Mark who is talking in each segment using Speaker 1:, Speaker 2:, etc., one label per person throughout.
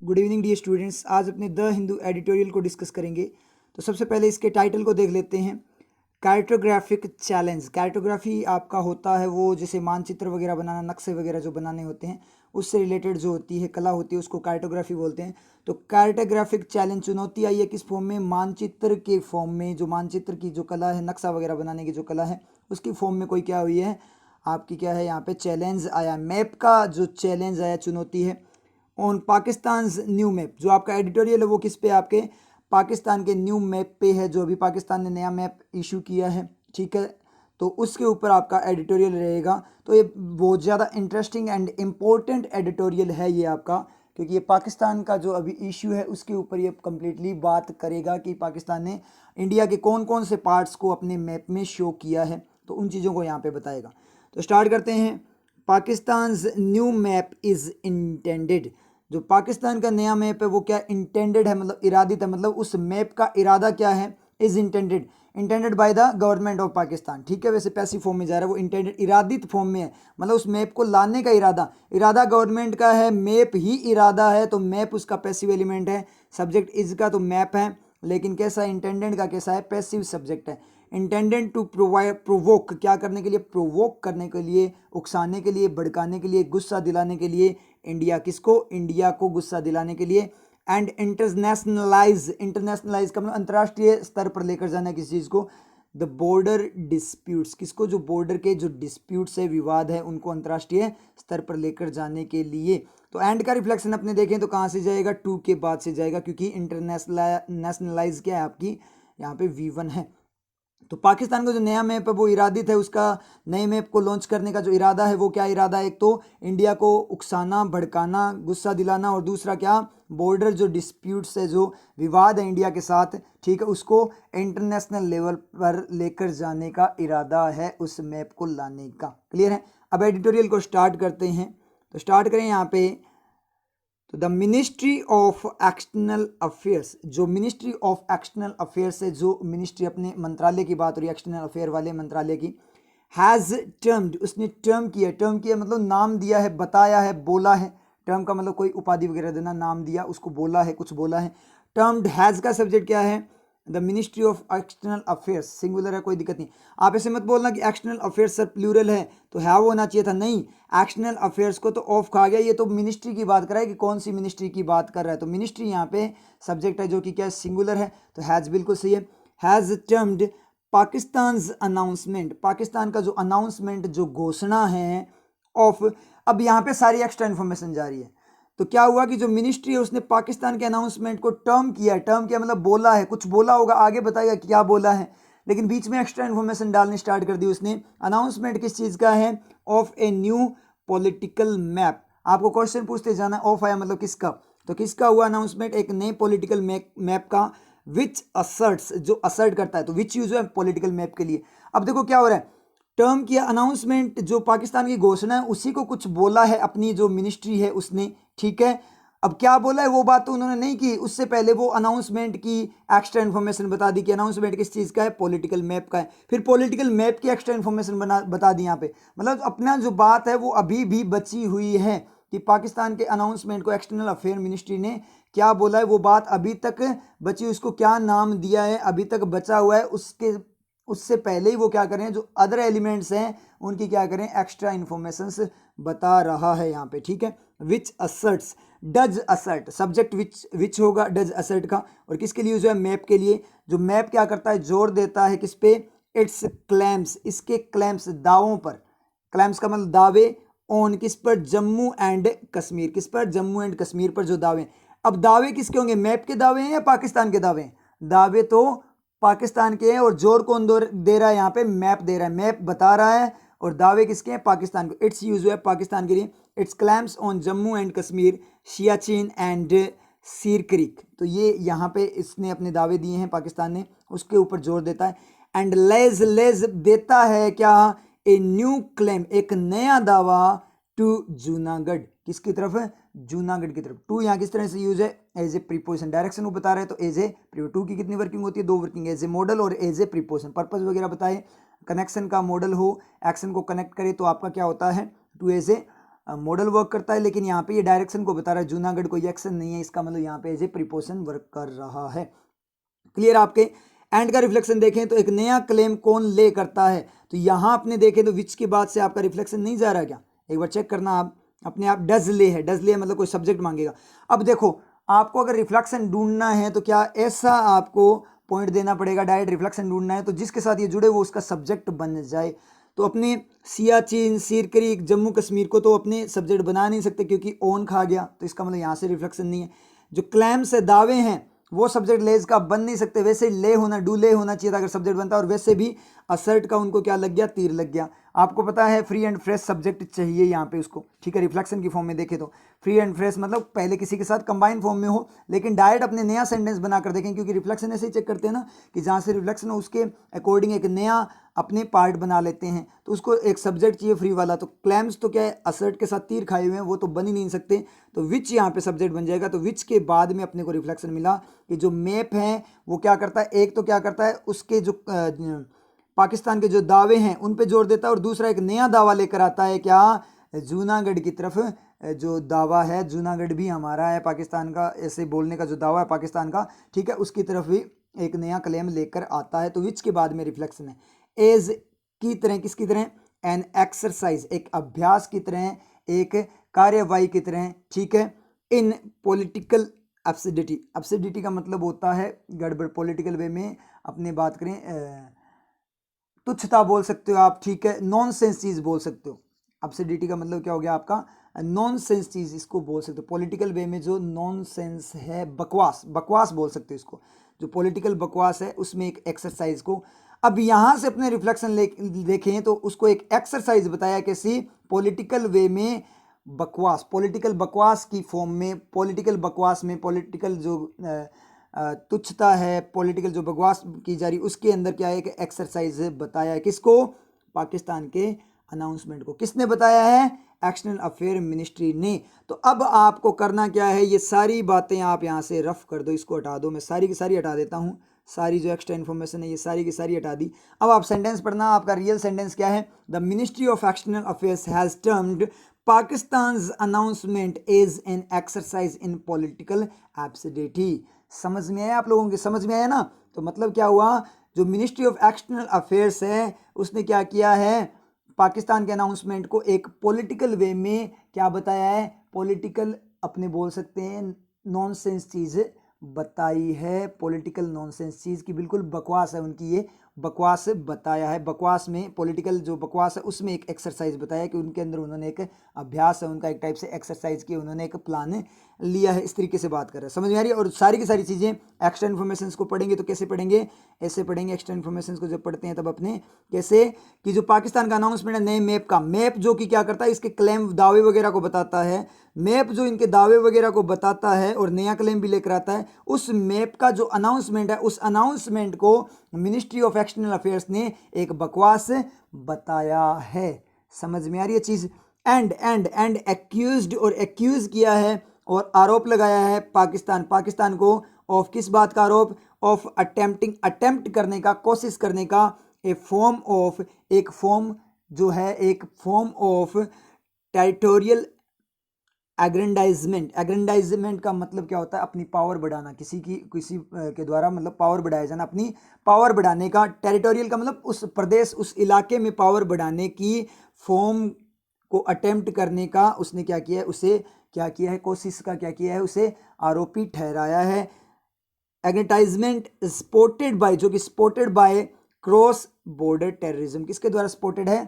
Speaker 1: Good evening dear students. आज अपने the Hindu editorial को डिस्कस करेंगे। तो सबसे पहले इसके टाइटल को देख लेते हैं। Cartographic challenge. कार्टोग्राफी आपका होता है वो जैसे मानचित्र वगैरह बनाना, नक्शे वगैरह जो बनाने होते हैं उससे रिलेटेड जो होती है कला होती है उसको कार्टोग्राफी बोलते हैं। तो कार्टोग्राफिक चैलेंज चुनौती आई है किस फॉर्म में? मानचित्र के फॉर्म में। जो मानचित्र की जो कला है, नक्शा वगैरह बनाने की जो कला है उसकी फॉर्म में कोई क्या हुई है आपकी, क्या है यहाँ पे चैलेंज आया। मैप का जो चैलेंज आया, चुनौती है ऑन पाकिस्तान न्यू मैप। जो आपका एडिटोरियल है वो किस पे? आपके पाकिस्तान के न्यू मैप पे है, जो अभी पाकिस्तान ने नया मैप इशू किया है, ठीक है। तो उसके ऊपर आपका एडिटोरियल रहेगा। तो ये बहुत ज़्यादा इंटरेस्टिंग एंड इम्पोर्टेंट एडिटोरियल है ये आपका, क्योंकि ये पाकिस्तान का जो अभी इशू है उसके ऊपर ये कम्प्लीटली बात करेगा कि पाकिस्तान ने इंडिया के कौन कौन से पार्ट्स को अपने मैप में शो किया है, तो उन चीज़ों को यहाँ पे बताएगा। तो स्टार्ट करते हैं। Pakistan new map is intended. जो पाकिस्तान का नया मैप है वो क्या इंटेंडेड है, मतलब इरादित है, मतलब उस मैप का इरादा क्या है? Is intended by the government of Pakistan, ठीक है। वैसे पैसिव फॉर्म में जा रहा है, वो इंटेंडेड इरादित फॉर्म में है, मतलब उस मैप को लाने का इरादा गवर्नमेंट का है, मैप ही इरादा है, तो मैप उसका पैसिव एलिमेंट है। सब्जेक्ट इज का तो मैप है, लेकिन कैसा इंटेंडेड का कैसा है? पैसिव सब्जेक्ट है। इंटेंडेड टू प्रोवोक, क्या करने के लिए? प्रोवोक करने के लिए, उकसाने के लिए, भड़काने के लिए, गुस्सा दिलाने के लिए। इंडिया किसको? इंडिया को गुस्सा दिलाने के लिए। एंड इंटरनेशनलाइज का मतलब अंतर्राष्ट्रीय स्तर पर लेकर जाना किसी चीज़ को। द बॉर्डर डिस्प्यूट्स, किसको? जो बॉर्डर के जो डिस्प्यूट्स है, विवाद है, उनको अंतर्राष्ट्रीय स्तर पर लेकर जाने के लिए। तो एंड का रिफ्लेक्शन अपने देखें तो कहाँ से जाएगा? टू के बाद से जाएगा, क्योंकि इंटरनेशनलाइज क्या है आपकी यहाँ पे V1 है। तो पाकिस्तान का जो नया मैप है वो इरादित है, उसका नए मैप को लॉन्च करने का जो इरादा है वो क्या इरादा है? एक तो इंडिया को उकसाना, भड़काना, गुस्सा दिलाना, और दूसरा क्या? बॉर्डर जो डिस्प्यूट्स है, जो विवाद है इंडिया के साथ, ठीक है, उसको इंटरनेशनल लेवल पर लेकर जाने का इरादा है, उस मैप को लाने का। क्लियर है? अब एडिटोरियल को स्टार्ट करते हैं। तो स्टार्ट करें यहाँ पे। तो the Ministry of External affairs, जो मिनिस्ट्री ऑफ एक्सटर्नल अफेयर्स है, जो मिनिस्ट्री अपने मंत्रालय की बात हो रही है, एक्सटर्नल अफेयर वाले मंत्रालय की, हैज़ टर्म्ड, उसने टर्म किया मतलब नाम दिया है, बताया है, बोला है। टर्म का मतलब कोई उपाधि वगैरह देना, नाम दिया, उसको बोला है, कुछ बोला है। टर्म्ड हैज़ का सब्जेक्ट क्या है? The Ministry of External affairs, singular है, कोई दिक्कत नहीं। आप ऐसे मत बोलना कि एक्सटर्नल अफेयर्स सर प्लूरल है तो है वो होना चाहिए था, नहीं। एक्सटर्नल अफेयर्स को तो ऑफ कहा गया, ये तो मिनिस्ट्री की बात कर रहा है कि कौन सी मिनिस्ट्री की बात कर रहा है। तो मिनिस्ट्री यहाँ पे सब्जेक्ट है जो कि क्या सिंगुलर है, तो हैज़ बिल्कुल सही है। Has termed Pakistan announcement, Pakistan का जो अनाउंसमेंट, जो घोषणा है ऑफ। अब यहाँ पे सारी एक्स्ट्रा इन्फॉर्मेशन जा रही है। तो क्या हुआ कि जो मिनिस्ट्री है उसने पाकिस्तान के अनाउंसमेंट को टर्म किया मतलब बोला है, कुछ बोला होगा, आगे बताएगा क्या बोला है, लेकिन बीच में एक्स्ट्रा इन्फॉर्मेशन डालनी स्टार्ट कर दी उसने। अनाउंसमेंट किस चीज़ का है? Of a new political map. आपको क्वेश्चन पूछते जाना, ऑफ आया मतलब किसका, तो किसका हुआ अनाउंसमेंट? एक नए पॉलिटिकल मैप का। विच असर्ट्स, जो असर्ट करता है, तो विच यूज है पॉलिटिकल मैप के लिए। अब देखो क्या हो रहा है, टर्म किया अनाउंसमेंट, जो पाकिस्तान की घोषणा है उसी को कुछ बोला है अपनी जो मिनिस्ट्री है उसने, ठीक है। अब क्या बोला है वो बात तो उन्होंने नहीं की, उससे पहले वो अनाउंसमेंट की एक्स्ट्रा इन्फॉर्मेशन बता दी कि अनाउंसमेंट किस चीज़ का है? पॉलिटिकल मैप का है। फिर पॉलिटिकल मैप की एक्स्ट्रा इन्फॉर्मेशन बता दी यहाँ पे, मतलब अपना जो बात है वो अभी भी बची हुई है कि पाकिस्तान के अनाउंसमेंट को एक्सटर्नल अफेयर मिनिस्ट्री ने क्या बोला है, वो बात अभी तक बची। उसको क्या नाम दिया है अभी तक बचा हुआ है, उसके उससे पहले ही वो क्या करें, जो अदर एलिमेंट्स हैं उनकी क्या करें, एक्स्ट्रा इन्फॉर्मेशंस बता रहा है यहाँ पे, ठीक है। Which asserts, does assert, subject which होगा डज असर्ट का, और किसके लिए यूज है? मैप के लिए। जो मैप क्या करता है? जोर देता है किस पे? इट्स क्लेम्स, इसके क्लेम्स, दावों पर। क्लेम्स का मतलब दावे। ऑन किस पर? जम्मू एंड कश्मीर, किस पर? जम्मू एंड कश्मीर पर जो दावे। अब दावे किसके होंगे? मैप के दावे हैं या पाकिस्तान के दावे हैं? दावे तो पाकिस्तान के हैं, और जोर कौन दे रहा है यहाँ पे? मैप दे रहा है, मैप बता रहा है, और दावे किसके हैं? पाकिस्तान को। इट्स यूज है पाकिस्तान के लिए। It's clams on Jammu and Kashmir, Siachen and Seer creek. तो ये यहाँ पे इसने अपने दावे दिए हैं पाकिस्तान ने, उसके ऊपर जोर देता है। एंड लेज देता है क्या? ए न्यू क्लेम, एक नया दावा, टू जूनागढ़, किसकी तरफ? जूनागढ़ की तरफ। टू यहाँ किस तरह से यूज है? एज ए प्रीपोजिशन, डायरेक्शन को बता रहे हैं तो एज ए प्रीपोजिशन। टू की कितनी वर्किंग होती है? दो वर्किंग, एज ए मॉडल और एज ए प्रीपोजिशन। पर्पस वगैरह बताए, कनेक्शन का मॉडल हो, एक्शन को कनेक्ट करे तो आपका क्या होता है? To as a model work करता है, लेकिन यहाँ पे ये डायरेक्शन को बता रहा है, जूनागढ़ कोई एक्शन नहीं है, इसका मतलब यहाँ पे एज ए प्रीपोजिशन वर्क कर रहा है। क्लियर आपके। एंड का रिफ्लेक्शन देखें तो एक नया क्लेम कौन ले करता है, तो यहाँ आपने देखें तो विच के बाद से आपका रिफ्लेक्शन नहीं जा रहा क्या, एक बार चेक करना आप अपने आप। डज ले है, डज ले मतलब कोई सब्जेक्ट मांगेगा। अब देखो आपको अगर रिफ्लेक्शन ढूंढना है तो क्या ऐसा आपको पॉइंट देना पड़ेगा, डायरेक्ट रिफ्लेक्शन ढूंढना है तो जिसके साथ ये जुड़े वो उसका सब्जेक्ट बन जाए। तो अपने सियाचिन, सीर क्रीक, जम्मू कश्मीर को तो अपने सब्जेक्ट बना नहीं सकते क्योंकि ओन खा गया, तो इसका मतलब यहाँ से रिफ्लेक्शन नहीं है। जो क्लेम्स है, दावे हैं, वो सब्जेक्ट लेज का बन नहीं सकते, वैसे ले होना, डू ले होना चाहिए था अगर सब्जेक्ट बनता, और वैसे भी असर्ट का उनको क्या लग गया, तीर लग गया। आपको पता है फ्री एंड फ्रेश सब्जेक्ट चाहिए यहाँ पे उसको, ठीक है। रिफ्लेक्शन की फॉर्म में देखें तो फ्री एंड फ्रेश मतलब पहले किसी के साथ कंबाइन फॉर्म में हो, लेकिन डायरेक्ट अपने नया सेंटेंस बनाकर देखें, क्योंकि रिफ्लेक्शन ऐसे ही चेक करते हैं ना कि जहाँ से रिफ्लेक्शन हो उसके अकॉर्डिंग एक नया अपने पार्ट बना लेते हैं, तो उसको एक सब्जेक्ट चाहिए फ्री वाला। तो क्लैम्स तो क्या है, असर्ट के साथ तीर खाए हुए हैं, वो तो बन ही नहीं सकते, तो विच यहाँ पे सब्जेक्ट बन जाएगा। तो विच के बाद में अपने को रिफ्लेक्शन मिला कि जो मैप है वो क्या करता है, एक तो क्या करता है उसके जो पाकिस्तान के जो दावे हैं उन पे जोर देता है, और दूसरा एक नया दावा लेकर आता है, क्या, जूनागढ़ की तरफ जो दावा है, जूनागढ़ भी हमारा है पाकिस्तान का, ऐसे बोलने का जो दावा है पाकिस्तान का, ठीक है, उसकी तरफ भी एक नया क्लेम लेकर आता है। तो विच के बाद में रिफ्लेक्शन है। एज की तरह, किसकी तरह, एन एक्सरसाइज, एक अभ्यास की तरह, एक कार्यवाही की तरह, ठीक है। इन पॉलिटिकल एब्सिडिटी, एब्सिडिटी का मतलब होता है गड़बड़, पॉलिटिकल वे में अपने बात करें तुच्छता बोल सकते हो आप, ठीक है, नॉनसेंस चीज़ बोल सकते हो। एब्सिडिटी का मतलब क्या हो गया आपका, नॉनसेंस चीज़ इसको बोल सकते हो, पॉलिटिकल वे में जो नॉनसेंस है, बकवास, बकवास बोल सकते हो इसको, जो पॉलिटिकल बकवास है उसमें एक एक्सरसाइज को। अब यहाँ से अपने रिफ्लेक्शन देखें तो उसको एक एक्सरसाइज बताया कैसी, पॉलिटिकल वे में बकवास, पॉलिटिकल बकवास की फॉर्म में, पॉलिटिकल बकवास में, पॉलिटिकल जो तुच्छता है, पॉलिटिकल जो बकवास की जा रही उसके अंदर क्या है, एक एक्सरसाइज बताया है, किसको, पाकिस्तान के अनाउंसमेंट को। किसने बताया है, एक्सटर्नल अफेयर मिनिस्ट्री ने। तो अब आपको करना क्या है, ये सारी बातें आप यहाँ से रफ कर दो, इसको हटा दो, मैं सारी की सारी हटा देता हूँ, सारी जो एक्स्ट्रा इन्फॉर्मेशन है ये सारी की सारी हटा दी। अब आप सेंटेंस पढ़ना, आपका रियल सेंटेंस क्या है, the Ministry of External Affairs has termed Pakistan's announcement is an exercise in political absurdity। समझ में आया आप लोगों के, समझ में आया ना। तो मतलब क्या हुआ, जो मिनिस्ट्री ऑफ एक्सटर्नल अफेयर्स है उसने क्या किया है, पाकिस्तान के अनाउंसमेंट को एक पॉलिटिकल वे में क्या बताया है, पॉलिटिकल अपने बोल सकते हैं नॉनसेंस चीज़ बताई है, पॉलिटिकल नॉनसेंस चीज़ की बिल्कुल बकवास है उनकी, ये बकवास बताया है। बकवास में पॉलिटिकल जो बकवास है उसमें एक एक्सरसाइज बताया कि उनके अंदर उन्होंने एक अभ्यास है उनका, एक टाइप से एक्सरसाइज की उन्होंने एक प्लान लिया है, इस तरीके से बात कर रहे हैं, समझ में आ रही है। और सारी की सारी चीज़ें एक्स्ट्रा इन्फॉर्मेशन को पढ़ेंगे तो कैसे पढ़ेंगे, ऐसे पढ़ेंगे। एक्स्ट्रा इन्फॉर्मेशन को जब पढ़ते हैं तब अपने कैसे, कि जो पाकिस्तान का अनाउंसमेंट है नए मैप का, मैप जो कि क्या करता है, इसके क्लेम दावे वगैरह को बताता है, मैप जो इनके दावे वगैरह को बताता है और नया क्लेम भी लेकर आता है, उस मैप का जो अनाउंसमेंट है उस अनाउंसमेंट को मिनिस्ट्री ऑफ एक्सटर्नल अफेयर्स ने एक बकवास बताया है। समझ में आ रही है चीज़। एंड एक्यूज्ड, और एक्यूज किया है और आरोप लगाया है पाकिस्तान को ऑफ, किस बात का आरोप, ऑफ अटेम्प्टिंग, अटेम्प्ट करने का, कोशिश करने का, ए फॉर्म ऑफ, एक फॉर्म जो है, एक फॉर्म ऑफ टेरिटोरियल एग्रेंडाइजमेंट। एग्रेंडाइजमेंट का मतलब क्या होता है, अपनी पावर बढ़ाना, किसी के द्वारा मतलब पावर बढ़ाया जाना, अपनी पावर बढ़ाने का। टेरिटोरियल का मतलब उस प्रदेश, उस इलाके में पावर बढ़ाने की फॉर्म को अटेम्प्ट करने का उसने क्या किया है, उसे क्या किया है, कोशिश का क्या किया है, उसे आरोपी ठहराया है। एग्रेंटाइजमेंट सपोर्टेड बाय, जो कि supported by cross border terrorism, किसके द्वारा सपोर्टेड है,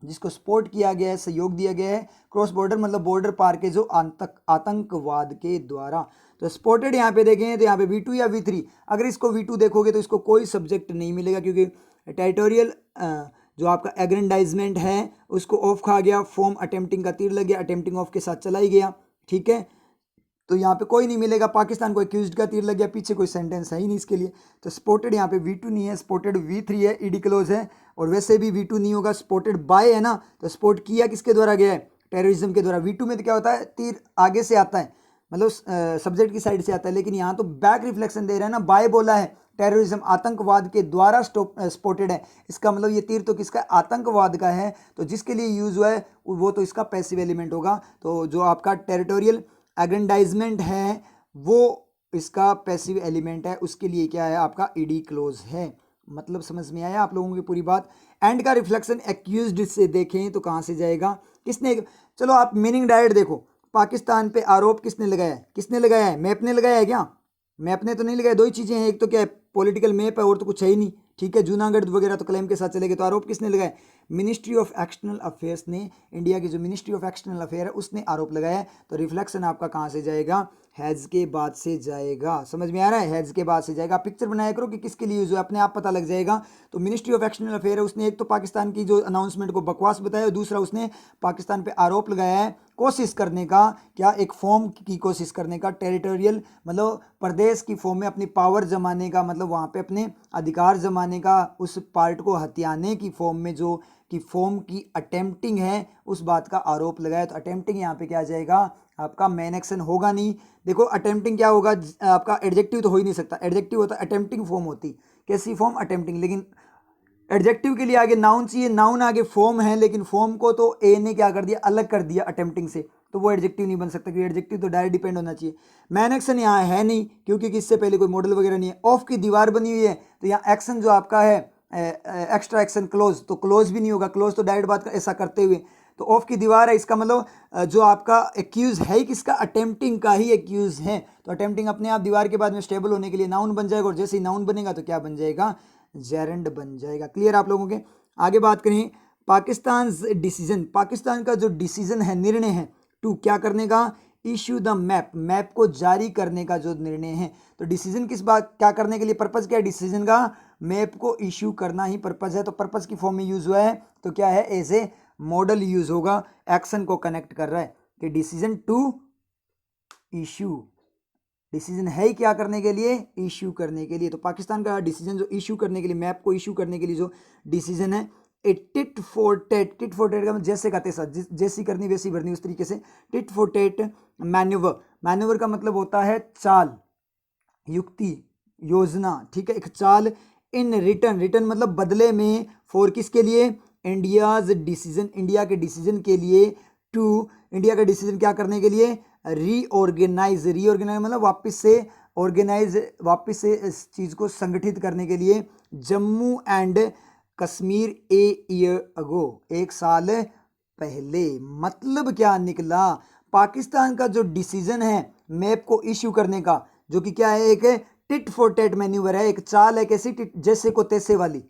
Speaker 1: जिसको सपोर्ट किया गया है, सहयोग दिया गया है, क्रॉस बॉर्डर मतलब बॉर्डर पार के जो आतंकवाद के द्वारा। तो सपोर्टेड यहाँ पे देखें तो यहाँ पे V2 या V3, अगर इसको V2 देखोगे तो इसको कोई सब्जेक्ट नहीं मिलेगा, क्योंकि टेरिटोरियल जो आपका एग्रेंडाइजमेंट है उसको ऑफ खा गया, फॉर्म अटेम्प्टिंग का तीर लग गया, अटेम्प्टिंग ऑफ के साथ चला ही गया, ठीक है। तो यहाँ पे कोई नहीं मिलेगा, पाकिस्तान को एक्यूज्ड का तीर लग गया, पीछे कोई सेंटेंस है ही नहीं इसके लिए। तो सपोर्टेड यहाँ पे V2 नहीं है, सपोर्टेड V3 है, ईडी क्लोज है, और वैसे भी V2 नहीं होगा, सपोर्टेड बाय है ना, तो सपोर्ट किया किसके द्वारा गया है, टेररिज्म के द्वारा। V2 में तो क्या होता है, तीर आगे से आता है, मतलब सब्जेक्ट की साइड से आता है, लेकिन यहाँ तो बैक रिफ्लेक्शन दे रहा है ना, बाय बोला है, टेररिज्म आतंकवाद के द्वारा स्पोर्टेड है। इसका मतलब ये तीर तो किसका, आतंकवाद का है, तो जिसके लिए यूज हुआ है वो तो इसका पैसिव एलिमेंट होगा। तो जो आपका टेरिटोरियल एग्रेंडाइजमेंट है वो इसका पैसिव एलिमेंट है, उसके लिए क्या है आपका ईडी क्लोज है। मतलब समझ में आया आप लोगों की पूरी बात। एंड का रिफ्लेक्शन एक्यूज्ड से देखें तो कहाँ से जाएगा, किसने, चलो आप मीनिंग डायरेक्ट देखो, पाकिस्तान पे आरोप किसने लगाया है, किसने लगाया है, मैप ने लगाया है क्या, मैप ने तो नहीं लगाया। दो ही चीज़ें हैं, एक तो क्या है पॉलिटिकल मैप है और तो कुछ है ही नहीं, ठीक है, जूनागढ़ वगैरह तो क्लेम के साथ चले गए। तो आरोप किसने लगाया, मिनिस्ट्री ऑफ एक्सटर्नल अफेयर्स ने, इंडिया की जो मिनिस्ट्री ऑफ एक्सटर्नल अफेयर है उसने आरोप लगाया है। तो रिफ्लेक्शन आपका कहाँ से जाएगा, हैज़ के बाद से जाएगा। समझ में आ रहा है, हैज़ के बाद से जाएगा। पिक्चर बनाया करो कि किसके लिए यूज हुआ, अपने आप पता लग जाएगा। तो मिनिस्ट्री ऑफ एक्सटर्नल अफेयर है, उसने एक तो पाकिस्तान की जो अनाउंसमेंट को बकवास बताया और दूसरा उसने पाकिस्तान पे आरोप लगाया है कोशिश करने का, क्या एक फॉर्म की कोशिश करने का, टेरिटोरियल मतलब प्रदेश की फॉर्म में अपनी पावर जमाने का, मतलब वहाँ पे अपने अधिकार जमाने का, उस पार्ट को हथियाने की फॉर्म में जो कि फॉर्म की अटेम्प्टिंग है उस बात का आरोप लगाया। तो अटेम्प्टिंग यहाँ पे क्या आ जाएगा आपका, मेन एक्शन होगा नहीं। देखो अटेम्प्टिंग क्या होगा आपका, एडजेक्टिव तो हो ही नहीं सकता, एडजेक्टिव होता अटेम्प्टिंग फॉर्म होती, कैसी फॉर्म, अटेम्प्टिंग। लेकिन एडजेक्टिव के लिए आगे नाउन चाहिए, नाउन आगे फॉर्म है, लेकिन फॉर्म को तो ए ने क्या कर दिया, अलग कर दिया अटेम्प्टिंग से, तो वो एडजेक्टिव नहीं बन सकता, क्योंकि एडजेक्टिव तो डायरेक्ट डिपेंड होना चाहिए। मैन एक्शन यहाँ है नहीं, क्योंकि इससे पहले कोई मॉडल वगैरह नहीं है। ऑफ की दीवार बनी हुई है, तो यहाँ एक्शन जो आपका है एक्स्ट्रा एक्शन क्लोज, तो क्लोज भी नहीं होगा, क्लोज तो डायरेक्ट बात ऐसा करते हुए। तो ऑफ की दीवार है, इसका मतलब जो आपका एक्यूज है किसका, अटेम्प्टिंग का ही एक्यूज है। तो अटेम्प्टिंग अपने आप दीवार के बाद में स्टेबल होने के लिए नाउन बन जाएगा, और जैसे ही नाउन बनेगा तो क्या बन जाएगा, जेरेंड बन जाएगा। क्लियर आप लोगों के। आगे बात करें पाकिस्तान डिसीजन, पाकिस्तान का जो डिसीजन है, निर्णय है, टू क्या करने का, इशू द मैप, मैप को जारी करने का जो निर्णय है। तो डिसीजन किस बात, क्या करने के लिए, पर्पज क्या है डिसीजन का, मैप को इशू करना ही पर्पज है। तो पर्पज की फॉर्म में यूज हुआ है, तो क्या है, एज ए मॉडल यूज होगा, एक्शन को कनेक्ट कर रहा है कि डिसीजन टू इशू, डिसीजन है ही क्या करने के लिए, इशू करने के लिए। तो पाकिस्तान का डिसीजन जो इशू करने के लिए, मैप को इशू करने के लिए जो डिसीजन है, a tit for tat, tit for tat का मतलब जैसे का तैसा, जैसी करनी वैसी भरनी, उस तरीके से tit for tat manoeuvre, manoeuvre का मतलब होता है चाल, युक्ति, योजना, ठीक है, एक चाल। इन रिटर्न, रिटर्न मतलब बदले में, फॉर किसके लिए, इंडियाज डिसीजन, इंडिया के डिसीजन के लिए, टू इंडिया का डिसीजन क्या करने के लिए, रीऑर्गेनाइज, रीऑर्गेनाइज मतलब वापस से, ऑर्गेनाइज वापस से इस चीज़ को संगठित करने के लिए, Jammu and Kashmir a year ago, एक साल पहले। मतलब क्या निकला, पाकिस्तान का जो डिसीजन है मैप को इश्यू करने का, जो कि क्या है, एक टिट फॉर टेट मैन्यूवर है, एक चाल है, कैसी, जैसे को तैसे वाली,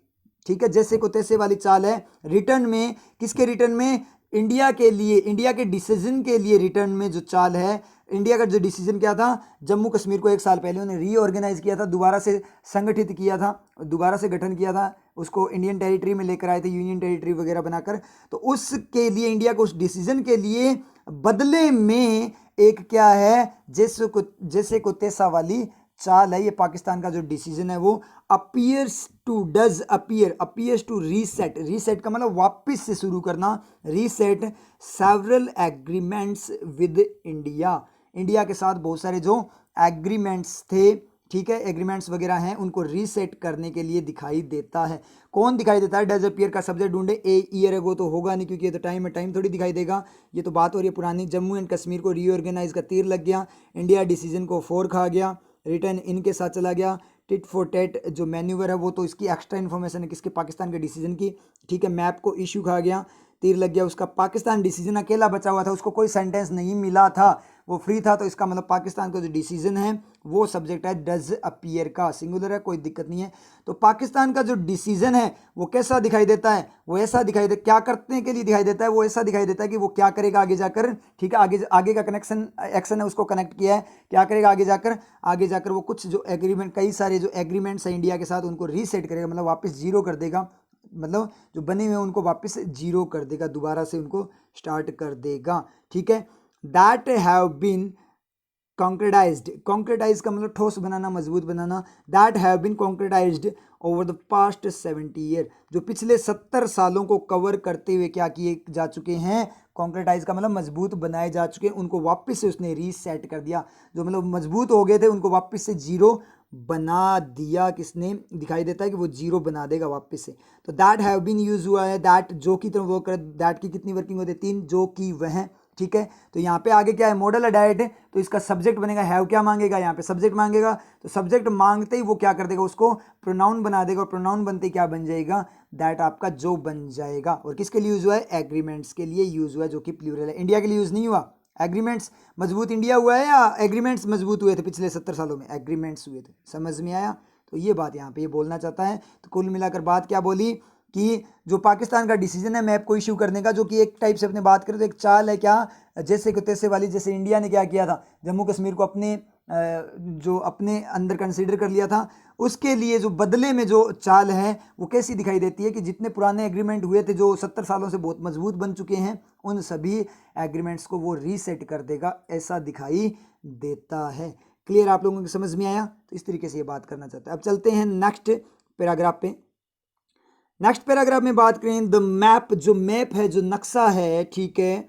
Speaker 1: ठीक है, जैसे को तैसे वाली चाल है। रिटर्न में, किसके रिटर्न में, इंडिया के लिए, इंडिया के डिसीजन के लिए रिटर्न में जो चाल है, इंडिया का जो डिसीजन क्या था, जम्मू कश्मीर को एक साल पहले उन्हें रीऑर्गेनाइज किया था, दोबारा से संगठित किया था, दोबारा से गठन किया था, उसको इंडियन टेरिटरी में लेकर आए थे, यूनियन टेरिटरी वगैरह बनाकर। तो उसके लिए इंडिया को, उस डिसीजन के लिए बदले में एक क्या है, जैसे को तैसा वाली चाल है। ये पाकिस्तान का जो डिसीजन है वो appears to, does appear, appears to reset, reset का मतलब वापस से शुरू करना, reset several agreements with India, India के साथ बहुत सारे जो एग्रीमेंट्स थे, ठीक है, एग्रीमेंट्स वगैरह हैं, उनको रीसेट करने के लिए दिखाई देता है। कौन दिखाई देता है, डज अपीयर का सब्जेक्ट ढूंढे, ए ईयर एगो तो होगा नहीं, क्योंकि ये तो टाइम है, टाइम थोड़ी दिखाई देगा, ये तो बात हो रही है पुरानी। जम्मू एंड कश्मीर को रीऑर्गेनाइज का तीर लग गया, इंडिया डिसीजन को फोर खा गया, रिटर्न इनके साथ चला गया। टिट फॉर टेट जो मैन्यूवर है वो तो इसकी एक्स्ट्रा इन्फॉर्मेशन है किसके, पाकिस्तान के डिसीजन की, ठीक है। मैप को इशू खा गया, तीर लग गया उसका, पाकिस्तान डिसीजन अकेला बचा हुआ था, उसको कोई सेंटेंस नहीं मिला था, वो फ्री था। तो इसका मतलब पाकिस्तान का जो डिसीजन है वो सब्जेक्ट है डज अपीयर का, सिंगुलर है, कोई दिक्कत नहीं है। तो पाकिस्तान का जो डिसीजन है वो कैसा दिखाई देता है, वो ऐसा दिखाई दे, क्या करने के लिए दिखाई देता है, वो ऐसा दिखाई देता है कि वो क्या करेगा आगे जाकर, ठीक है, आगे का कनेक्शन एक्शन है उसको कनेक्ट किया है, क्या करेगा आगे जाकर, आगे जाकर वो कुछ जो एग्रीमेंट, कई सारे जो एग्रीमेंट्स हैं इंडिया के साथ उनको रीसेट करेगा, मतलब वापस जीरो कर देगा, मतलब जो बने हुए उनको वापस जीरो कर देगा, दोबारा से उनको स्टार्ट कर देगा, ठीक है। That have been concretised, concretise का मतलब ठोस बनाना, मजबूत बनाना, that have been concretised over the past 70 year, जो पिछले 70 सालों को कवर करते हुए क्या किए जा चुके हैं, कॉन्क्रेटाइज का मतलब मजबूत बनाए जा चुके हैं, उनको वापस से उसने रीसेट कर दिया, जो मतलब मजबूत हो गए थे उनको वापस से जीरो बना दिया किसने, दिखाई देता है कि वो जीरो बना देगा वापस से। तो दैट हैव बीन यूज हुआ है, दैट जो की तरह वर्क कर, दैट की कितनी वर्किंग होती है, 3, जो की वह, ठीक है। तो यहाँ पे आगे क्या है, मॉडल अडाइट है, तो इसका सब्जेक्ट बनेगा, हैव क्या मांगेगा, यहाँ पे सब्जेक्ट मांगेगा, तो सब्जेक्ट मांगते ही वो क्या कर देगा, उसको प्रोनाउन बना देगा, और प्रोनाउन बनते ही क्या बन जाएगा, दैट आपका जो बन जाएगा। और किसके लिए यूज हुआ है, एग्रीमेंट्स के लिए यूज हुआ है, जो कि प्लूरल है। इंडिया के लिए यूज नहीं हुआ। एग्रीमेंट्स मजबूत इंडिया हुआ है या एग्रीमेंट्स मजबूत हुए थे पिछले 70 सालों में, एग्रीमेंट्स हुए थे, समझ में आया। तो ये बात यहाँ पे ये बोलना चाहता है। तो कुल मिलाकर बात क्या बोली कि जो पाकिस्तान का डिसीजन है मैप को इश्यू करने का, जो कि एक टाइप से अपने बात करें तो एक चाल है क्या, जैसे को तैसे वाली, जैसे इंडिया ने क्या किया था, जम्मू कश्मीर को अपने जो अपने अंदर कंसीडर कर लिया था, उसके लिए जो बदले में जो चाल है वो कैसी दिखाई देती है कि जितने पुराने एग्रीमेंट हुए थे जो 70 सालों से बहुत मजबूत बन चुके हैं, उन सभी एग्रीमेंट्स को वो रीसेट कर देगा, ऐसा दिखाई देता है। क्लियर, आप लोगों को समझ में आया। तो इस तरीके से ये बात करना चाहता है। अब चलते हैं नेक्स्ट पैराग्राफ पे। नेक्स्ट पैराग्राफ में बात करें द मैप, जो मैप है, जो नक्शा है, ठीक है,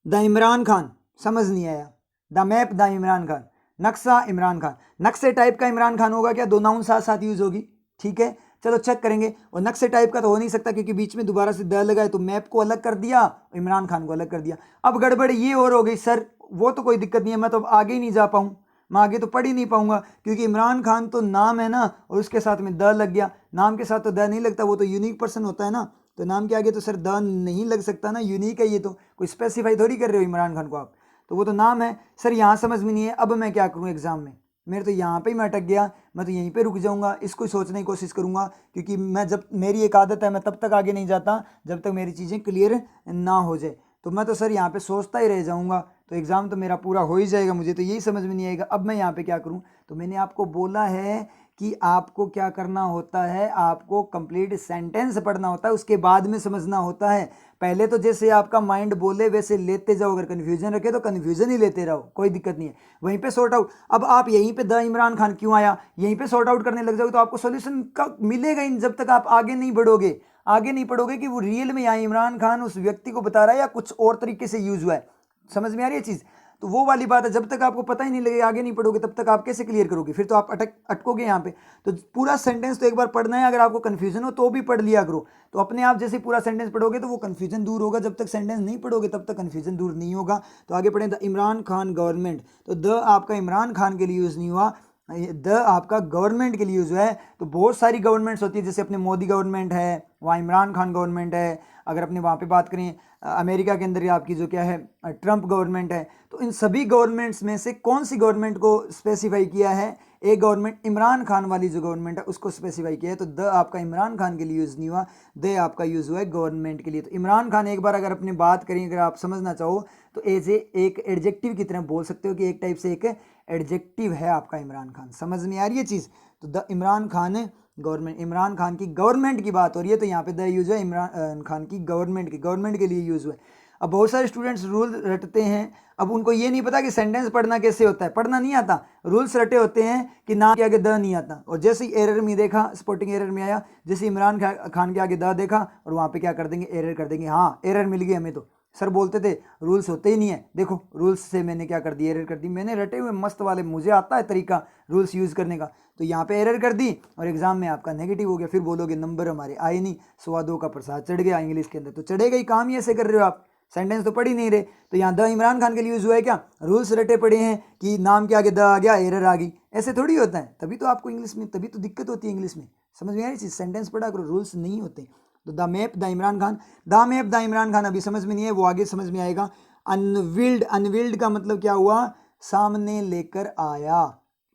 Speaker 1: द इमरान खान, समझ नहीं आया, the map the Imran Khan, नक्शा इमरान खान, नक्शे टाइप का इमरान खान होगा क्या, दो नाउन साथ साथ यूज होगी, ठीक है। चलो चेक करेंगे। और नक्शे टाइप का तो हो नहीं सकता क्योंकि बीच में दोबारा से द लगाए, तो मैप को अलग कर दिया, इमरान खान को अलग कर दिया। अब गड़बड़ ये और हो गई, सर वो तो कोई दिक्कत नहीं है, मैं तो आगे ही नहीं जा पाऊँ, मैं आगे तो पढ़ ही नहीं पाऊंगा, क्योंकि इमरान खान तो नाम है ना, और उसके साथ में द लग गया। नाम के साथ तो द नहीं लगता, वो तो यूनिक पर्सन होता है ना, तो नाम के आगे तो सर द नहीं लग सकता ना, यूनिक है ये तो, कोई स्पेसिफाई थोड़ी कर रहे हो इमरान खान को आप, तो वो तो नाम है। सर यहाँ समझ में नहीं है, अब मैं क्या करूँ एग्जाम में, मेरे तो यहाँ पे ही मैं अटक गया, मैं तो यहीं पे रुक जाऊंगा, इसको सोचने की कोशिश करूंगा, क्योंकि मैं जब, मेरी एक आदत है, मैं तब तक आगे नहीं जाता जब तक मेरी चीज़ें क्लियर ना हो जाए। तो मैं तो सर यहाँ पे सोचता ही रह जाऊंगा, तो एग्ज़ाम तो मेरा पूरा हो ही जाएगा, मुझे तो यही समझ में नहीं आएगा अब मैं यहाँ पे क्या करूँ। तो मैंने आपको बोला है कि आपको क्या करना होता है, आपको कंप्लीट सेंटेंस पढ़ना होता है, उसके बाद में समझना होता है। पहले तो जैसे आपका माइंड बोले वैसे लेते जाओ, अगर कन्फ्यूजन रखे तो कन्फ्यूजन ही लेते रहो, कोई दिक्कत नहीं है, वहीं पे सॉर्ट आउट। अब आप यहीं पे द इमरान खान क्यों आया, यहीं पे सॉर्ट आउट करने लग जाओगे तो आपको सोल्यूशन का मिलेगा ही, जब तक आप आगे नहीं बढ़ोगे, आगे नहीं पढ़ोगे कि वो रियल में यहाँ इमरान खान उस व्यक्ति को बता रहा है या कुछ और तरीके से यूज हुआ है। समझ में आ रही है चीज़। तो वो वाली बात है, जब तक आपको पता ही नहीं लगेगा, आगे नहीं पढ़ोगे, तब तक आप कैसे क्लियर करोगे, फिर तो आप अटकोगे यहाँ पे। तो पूरा सेंटेंस तो एक बार पढ़ना है, अगर आपको कंफ्यूजन हो तो भी पढ़ लिया करो, तो अपने आप जैसे पूरा सेंटेंस पढ़ोगे तो वो कंफ्यूजन दूर होगा, जब तक सेंटेंस नहीं पढ़ोगे तब तक कंफ्यूजन दूर नहीं होगा। तो आगे पढ़ें, द इमरान खान गवर्नमेंट, तो द आपका इमरान खान के लिए यूज़ नहीं हुआ, द आपका गवर्नमेंट के लिए यूज हुआ है। तो बहुत सारी गवर्नमेंट्स होती है, जैसे अपने मोदी गवर्नमेंट है, वहाँ इमरान खान गवर्नमेंट है, अगर अपने वहाँ पे बात करें अमेरिका के अंदर आपकी जो क्या है ट्रंप गवर्नमेंट है। तो इन सभी गवर्नमेंट्स में से कौन सी गवर्नमेंट को स्पेसिफाई किया है, एक गवर्नमेंट इमरान खान वाली जो गवर्नमेंट है उसको स्पेसिफाई किया है। तो द आपका इमरान खान के लिए यूज़ नहीं हुआ, द आपका यूज़ हुआ है गवर्नमेंट के लिए। तो इमरान खान एक बार अगर अपनी बात करें, अगर आप समझना चाहो तो एज एक एडजेक्टिव की तरह बोल सकते हो कि एक टाइप से एक एडजेक्टिव है आपका इमरान खान। समझ में आ रही है चीज़। तो द इमरान खान गवर्नमेंट, इमरान खान की गवर्नमेंट की बात हो रही है, तो यहाँ पे द यूज है इमरान खान की गवर्नमेंट के लिए यूज़ हुआ है। अब बहुत सारे स्टूडेंट्स रूल रटते हैं, अब उनको ये नहीं पता कि सेंटेंस पढ़ना कैसे होता है, पढ़ना नहीं आता, रूल्स रटे होते हैं कि नाम के आगे द नहीं आता, और जैसे ही एरर में देखा, स्पोर्टिंग एरर में आया, जैसे इमरान खान के आगे द देखा और वहाँ पे क्या कर देंगे, एरर कर देंगे। हाँ एरर मिल गई हमें, तो सर बोलते थे रूल्स होते ही नहीं है, देखो रूल्स से मैंने क्या कर दी, एरर कर दी, मैंने रटे हुए मस्त वाले, मुझे आता है तरीका रूल्स यूज़ करने का, तो यहाँ पे एरर कर दी और एग्जाम में आपका नेगेटिव हो गया, फिर बोलोगे नंबर हमारे आए नहीं, 102 का प्रसाद चढ़ गया इंग्लिश के अंदर। तो चढ़ेगा ही, काम ही ऐसे कर रहे हो आप, सेंटेंस तो पढ़ ही नहीं रहे। तो यहाँ द इमरान खान के लिए यूज़ हुआ है क्या, रूल्स रटे पड़े हैं कि नाम के आगे द आ गया, एरर आ गई, ऐसे थोड़ी होता है, तभी तो आपको इंग्लिश में, तभी तो दिक्कत होती है इंग्लिश में। समझ में आ रही चीज़, सेंटेंस पढ़ा करो, रूल्स नहीं होते। तो the map the Imran Khan, the map the Imran Khan अभी समझ में नहीं है, वो आगे समझ में आएगा। अनविल्ड, अनविल्ड का मतलब क्या हुआ, सामने लेकर आया,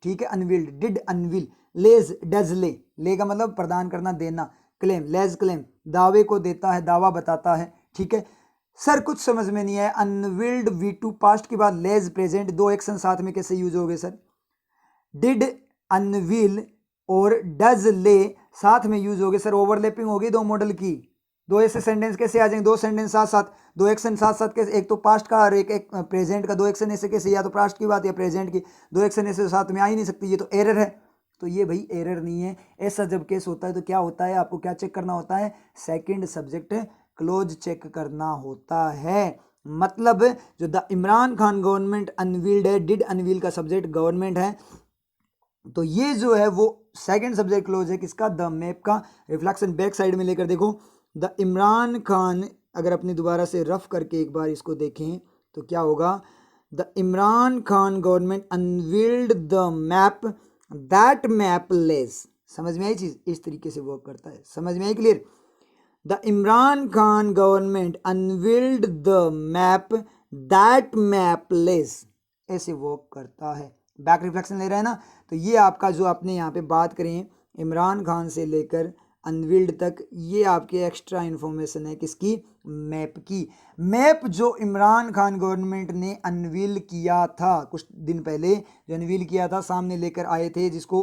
Speaker 1: ठीक है। Unveiled, did unveil, lays does lay, lay का मतलब प्रदान करना, देना, क्लेम लेज क्लेम, दावे को देता है, दावा बताता है, ठीक है। सर कुछ समझ में नहीं है, अनविल्ड V2 पास्ट के बाद लेज प्रेजेंट, दो एक्शन साथ में कैसे यूज हो गए सर, डिड अनविल और डज ले साथ में यूज हो गए सर, ओवरलैपिंग हो गई दो मॉडल की, दो ऐसे सेंटेंस कैसे आ जाएंगे, दो सेंटेंस साथ साथ, दो एक्शन साथ साथ कैसे, एक तो पास्ट का और एक प्रेजेंट का, दो एक्शन ऐसे कैसे, या तो पास्ट की बात या प्रेजेंट की, दो एक्शन ऐसे साथ में आ ही नहीं सकती, ये तो एरर है। तो ये भाई एरर नहीं है। ऐसा जब केस होता है तो क्या होता है, आपको क्या चेक करना होता है, सेकंड सब्जेक्ट क्लोज चेक करना होता है। मतलब जो the Imran Khan government unveiled है, डिड अनवील का सब्जेक्ट गवर्नमेंट है, तो ये जो है वो सेकंड सब्जेक्ट क्लोज है किसका, द मैप का। रिफ्लेक्शन बैक साइड में लेकर देखो, द इमरान खान, अगर अपनी दोबारा से रफ करके एक बार इसको देखें तो क्या होगा, the Imran Khan government unveiled the map, that map less. समझ में आई चीज, इस तरीके से वर्क करता है, समझ में आई, clear. The Imran Khan government unveiled the map, that map less, ऐसे वर्क करता है। बैक रिफ्लेक्शन ले रहे हैं ना, तो ये आपका जो आपने यहाँ पे बात करें इमरान खान से लेकर अनवील्ड तक, ये आपके एक्स्ट्रा इन्फॉर्मेशन है किसकी, मैप की। मैप जो इमरान खान गवर्नमेंट ने अनवील किया था कुछ दिन पहले, जो अनवील किया था, सामने लेकर आए थे, जिसको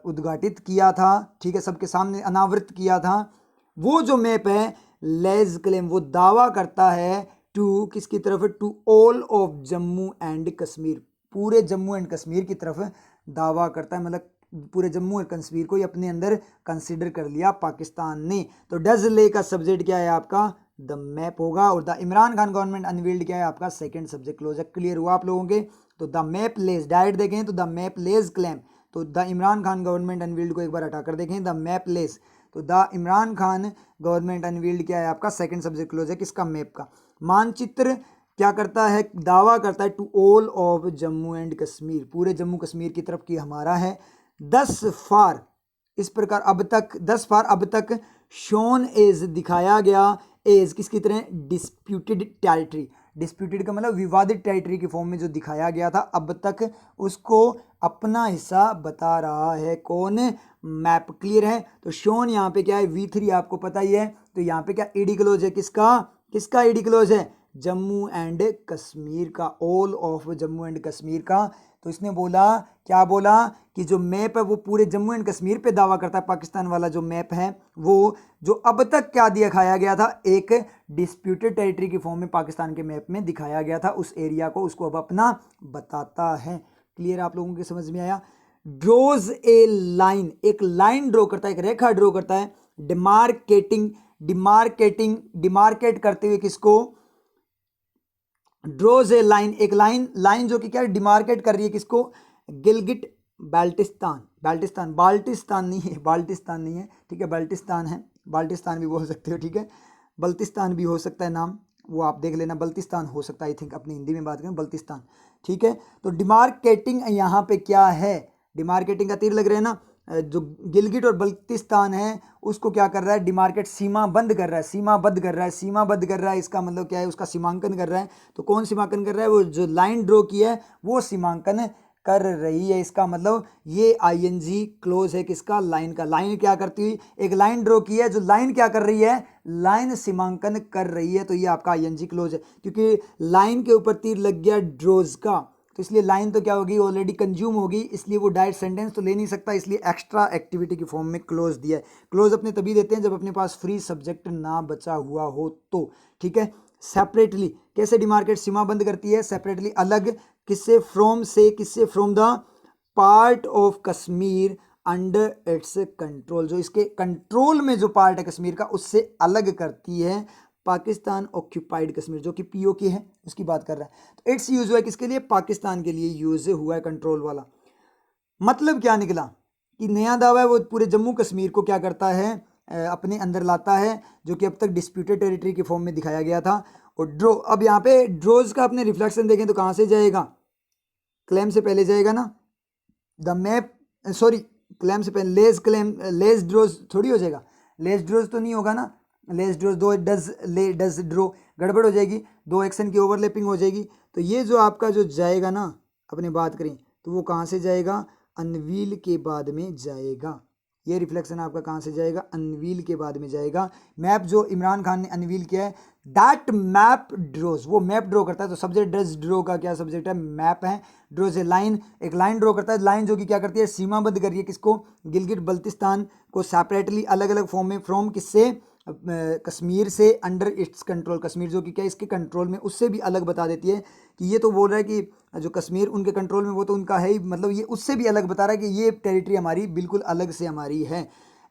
Speaker 1: उद्घाटित किया था, ठीक है, सबके सामने अनावृत किया था, वो जो मैप है लेज क्लेम, वो दावा करता है टू किसकी तरफ, to all of Jammu and Kashmir, पूरे जम्मू एंड कश्मीर की तरफ दावा करता है, मतलब पूरे जम्मू और कश्मीर को ही अपने अंदर कंसीडर कर लिया पाकिस्तान ने। तो डज ले का सब्जेक्ट क्या है आपका, द मैप होगा, और the Imran Khan government unveiled क्या है आपका, सेकंड सब्जेक्ट क्लोज है। क्लियर हुआ आप लोगों के। तो द मैप लेज, डायरेक्ट देखें तो द मैप लेज क्लेम, तो the Imran Khan government unveiled को एक बार हटाकर देखें, द मैप लेज, तो the Imran Khan government unveiled क्या है आपका, सेकंड सब्जेक्ट क्लोज है किसका, मैप का। मानचित्र क्या करता है, दावा करता है to all of Jammu and Kashmir, पूरे जम्मू कश्मीर की तरफ की हमारा है। 10 फार, इस प्रकार अब तक 10 फार अब तक शोन एज दिखाया गया, एज किसकी तरह, डिस्प्यूटेड टेरिटरी, डिस्प्यूटेड का मतलब विवादित टेरिटरी की फॉर्म में जो दिखाया गया था अब तक, उसको अपना हिस्सा बता रहा है कौन, मैप। क्लियर है। तो शोन यहाँ पे क्या है, V3 आपको पता ही है, तो यहाँ पे क्या ईडी क्लोज है किसका, किसका ईडी क्लोज है, जम्मू एंड कश्मीर का, all of Jammu and Kashmir का। तो इसने बोला, क्या बोला कि जो मैप है वो पूरे जम्मू एंड कश्मीर पे दावा करता है, पाकिस्तान वाला जो मैप है वो, जो अब तक क्या दिखाया गया था, एक डिस्प्यूटेड टेरिटरी की फॉर्म में पाकिस्तान के मैप में दिखाया गया था, उस एरिया को उसको अब अपना बताता है। क्लियर, आप लोगों के समझ में आया। ड्रोज ए लाइन, एक लाइन ड्रॉ करता है, एक रेखा ड्रॉ करता है, डिमार्केटिंग, डिमार्केटिंग, डिमार्केट करते हुए किसको, ड्रोज ए लाइन, एक लाइन, लाइन जो कि क्या डिमार्केट कर रही है किसको, गिलगिट बाल्टिस्तान, बाल्टिस्तान, बाल्टिस्तान नहीं है, बाल्टिस्तान नहीं है, ठीक है, बाल्टिस्तान है, बाल्टिस्तान भी बोल सकते हो, ठीक है, बल्तिस्तान भी हो सकता है नाम, वो आप देख लेना, बल्तिस्तान हो सकता है, आई थिंक अपनी हिंदी में बात करें बल्तिस्तान, ठीक है। तो डिमार्केटिंग यहाँ पे क्या है, डिमार्केटिंग का तीर लग रहे हैं ना, जो गिलगिट और बल्तिस्तान है उसको क्या कर रहा है, डिमार्केट, सीमा बंद कर रहा है, सीमाबद्ध कर रहा है, सीमाबद्ध कर रहा है, इसका मतलब क्या है, उसका सीमांकन कर रहा है। तो कौन सीमांकन कर रहा है, वो जो लाइन ड्रॉ की है वो सीमांकन कर रही है, इसका मतलब ये आईएनजी क्लोज है किसका, लाइन का। लाइन क्या करती हुई, एक लाइन ड्रॉ की है, जो लाइन क्या कर रही है, लाइन सीमांकन कर रही है, तो ये आपका आईएनजी क्लोज है, क्योंकि लाइन के ऊपर तीर लग गया ड्रोज का, तो इसलिए लाइन तो क्या होगी, ऑलरेडी कंज्यूम होगी, इसलिए वो डायरेक्ट सेंटेंस तो ले नहीं सकता, इसलिए एक्स्ट्रा एक्टिविटी की फॉर्म में क्लोज दिया है। क्लोज अपने तभी देते हैं जब अपने पास फ्री सब्जेक्ट ना बचा हुआ हो तो, ठीक है। सेपरेटली, कैसे डिमार्केट सीमा बंद करती है, सेपरेटली, अलग, किससे, फ्रॉम से, किससे, from the part of Kashmir under its control, जो इसके कंट्रोल में जो पार्ट है कश्मीर का उससे अलग करती है पाकिस्तान ऑक्यूपाइड कश्मीर, जो कि पीओके है उसकी बात कर रहा है। तो इट्स यूज हुआ है किसके लिए, पाकिस्तान के लिए यूज हुआ है कंट्रोल वाला। मतलब क्या निकला कि नया दावा है वो पूरे जम्मू कश्मीर को क्या करता है, अपने अंदर लाता है, जो कि अब तक डिस्प्यूटेड टेरिटरी के फॉर्म में दिखाया गया था। और ड्रो, अब यहाँ पे ड्रोज का अपने रिफ्लेक्शन देखें तो कहाँ से जाएगा, क्लेम से पहले जाएगा ना, द मैप, सॉरी, क्लेम से पहले लेज, क्लेम, लेज ड्रोज थोड़ी हो जाएगा, लेज ड्रोज तो नहीं होगा ना, लेस ड्रो, दो डज, ले डज ड्रो, गड़बड़ हो जाएगी, दो एक्शन की ओवरलैपिंग हो जाएगी। तो ये जो आपका जो जाएगा ना, अपने बात करें तो वो कहाँ से जाएगा, अनवील के बाद में जाएगा, ये रिफ्लेक्शन आपका कहाँ से जाएगा, अनवील के बाद में जाएगा। मैप जो इमरान खान ने अनवील किया है, दैट मैप ड्रोज, वो मैप ड्रॉ करता है, तो सब्जेक्ट डज ड्रो का क्या सब्जेक्ट है, मैप है। ड्रोज ए लाइन, एक लाइन ड्रॉ करता है, लाइन जो कि क्या करती है, सीमाबद्ध कर रही है किसको, गिलगिट बल्तिस्तान को सेपरेटली, अलग अलग फॉर्म में, फ्रॉम किससे, कश्मीर से, अंडर इट्स कंट्रोल, कश्मीर जो कि क्या इसके कंट्रोल में, उससे भी अलग बता देती है कि ये तो बोल रहा है कि जो कश्मीर उनके कंट्रोल में वो तो उनका है ही, मतलब ये उससे भी अलग बता रहा है कि ये टेरिटरी हमारी बिल्कुल अलग से हमारी है।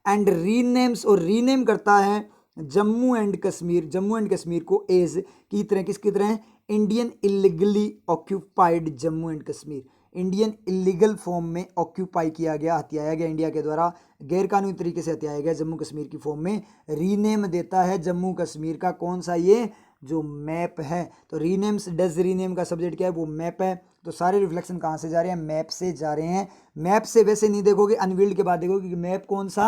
Speaker 1: एंड रीनेम्स, और रीनेम करता है जम्मू एंड कश्मीर, जम्मू एंड कश्मीर को एज की तरह, किसकी तरह, Indian illegally occupied Jammu and Kashmir, Indian illegal form में ऑक्यूपाई किया गया, हथियाया गया, इंडिया के द्वारा गैरकानूनी तरीके से हथियाया गया जम्मू कश्मीर की फॉर्म में रीनेम देता है जम्मू कश्मीर का कौन सा ये जो मैप है। तो रीनेम्स डज रीनेम का सब्जेक्ट क्या है, वो मैप है। तो सारे रिफ्लेक्शन कहाँ से जा रहे हैं, मैप से जा रहे हैं। मैप से वैसे नहीं देखोगे, अनवील्ड के बाद देखोगे कि मैप कौन सा,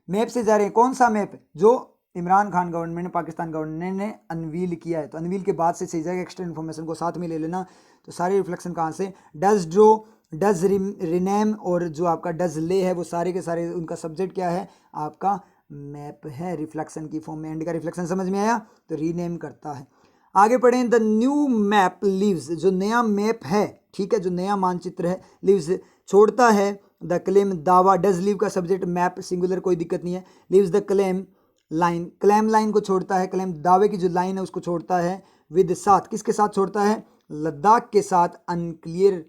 Speaker 1: मैप से जा रहे हैं। कौन सा मैप, जो इमरान खान गवर्नमेंट ने, पाकिस्तान गवर्नमेंट ने अनवील किया है। तो अनवील के बाद से सही जाएगा, एक्स्ट्रा इन्फॉर्मेशन को साथ में ले लेना। तो सारे रिफ्लेक्शन कहाँ से, डज ड्रो, डज रिनेम और जो आपका डज ले है, वो सारे के सारे उनका सब्जेक्ट क्या है, आपका मैप है, रिफ्लेक्शन की फॉर्म में। एंड का रिफ्लेक्शन समझ में आया, तो रीनेम करता है। आगे पढ़ें, द न्यू मैप लीव्स, जो नया मैप है, ठीक है, जो नया मानचित्र है, लीव्स छोड़ता है, द क्लेम दावा, डज लीव का सब्जेक्ट मैप सिंगुलर, कोई दिक्कत नहीं है। Leaves the claim line, claim line को छोड़ता है, क्लेम दावे की जो लाइन है उसको छोड़ता है, विद साथ, किसके साथ छोड़ता है, लद्दाख के साथ, अनक्लियर,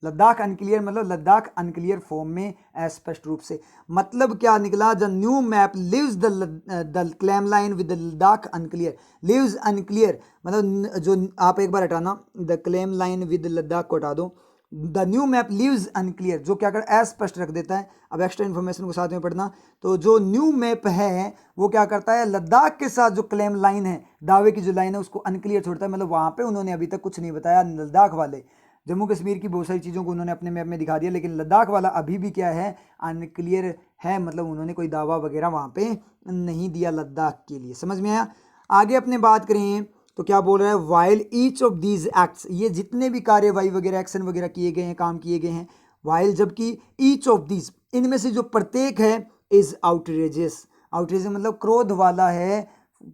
Speaker 1: लद्दाख अनक्लियर मतलब लद्दाख अनक्लियर फॉर्म में अस्पष्ट रूप से। मतलब क्या निकला, the new map leaves the claim line with the Ladakh unclear, leaves unclear मतलब जो, आप एक बार हटाना, the claim line with Ladakh को हटा दो, the new map leaves unclear, जो क्या कर अस्पष्ट रख देता है। अब एक्स्ट्रा इन्फॉर्मेशन को साथ में पढ़ना। तो जो न्यू मैप है वो क्या करता है, लद्दाख के साथ जो क्लेम लाइन है, दावे की जो लाइन है, उसको अनक्लियर छोड़ता है। मतलब वहाँ पे उन्होंने अभी तक कुछ नहीं बताया, लद्दाख वाले, जम्मू कश्मीर की बहुत सारी चीज़ों को उन्होंने अपने मैप में दिखा दिया, लेकिन लद्दाख वाला अभी भी क्या है, अनक्लियर है। मतलब उन्होंने कोई दावा वगैरह वहाँ पे नहीं दिया लद्दाख के लिए। समझ में आया। आगे अपने बात करें तो क्या बोल रहा है, while each of these acts, ये जितने भी कार्यवाही वगैरह एक्शन वगैरह किए गए हैं, काम किए गए हैं, वाइल जबकि, ईच ऑफ दीज इनमें से जो प्रत्येक है, इज आउटरेजियस, आउटरेजियस मतलब क्रोध वाला है,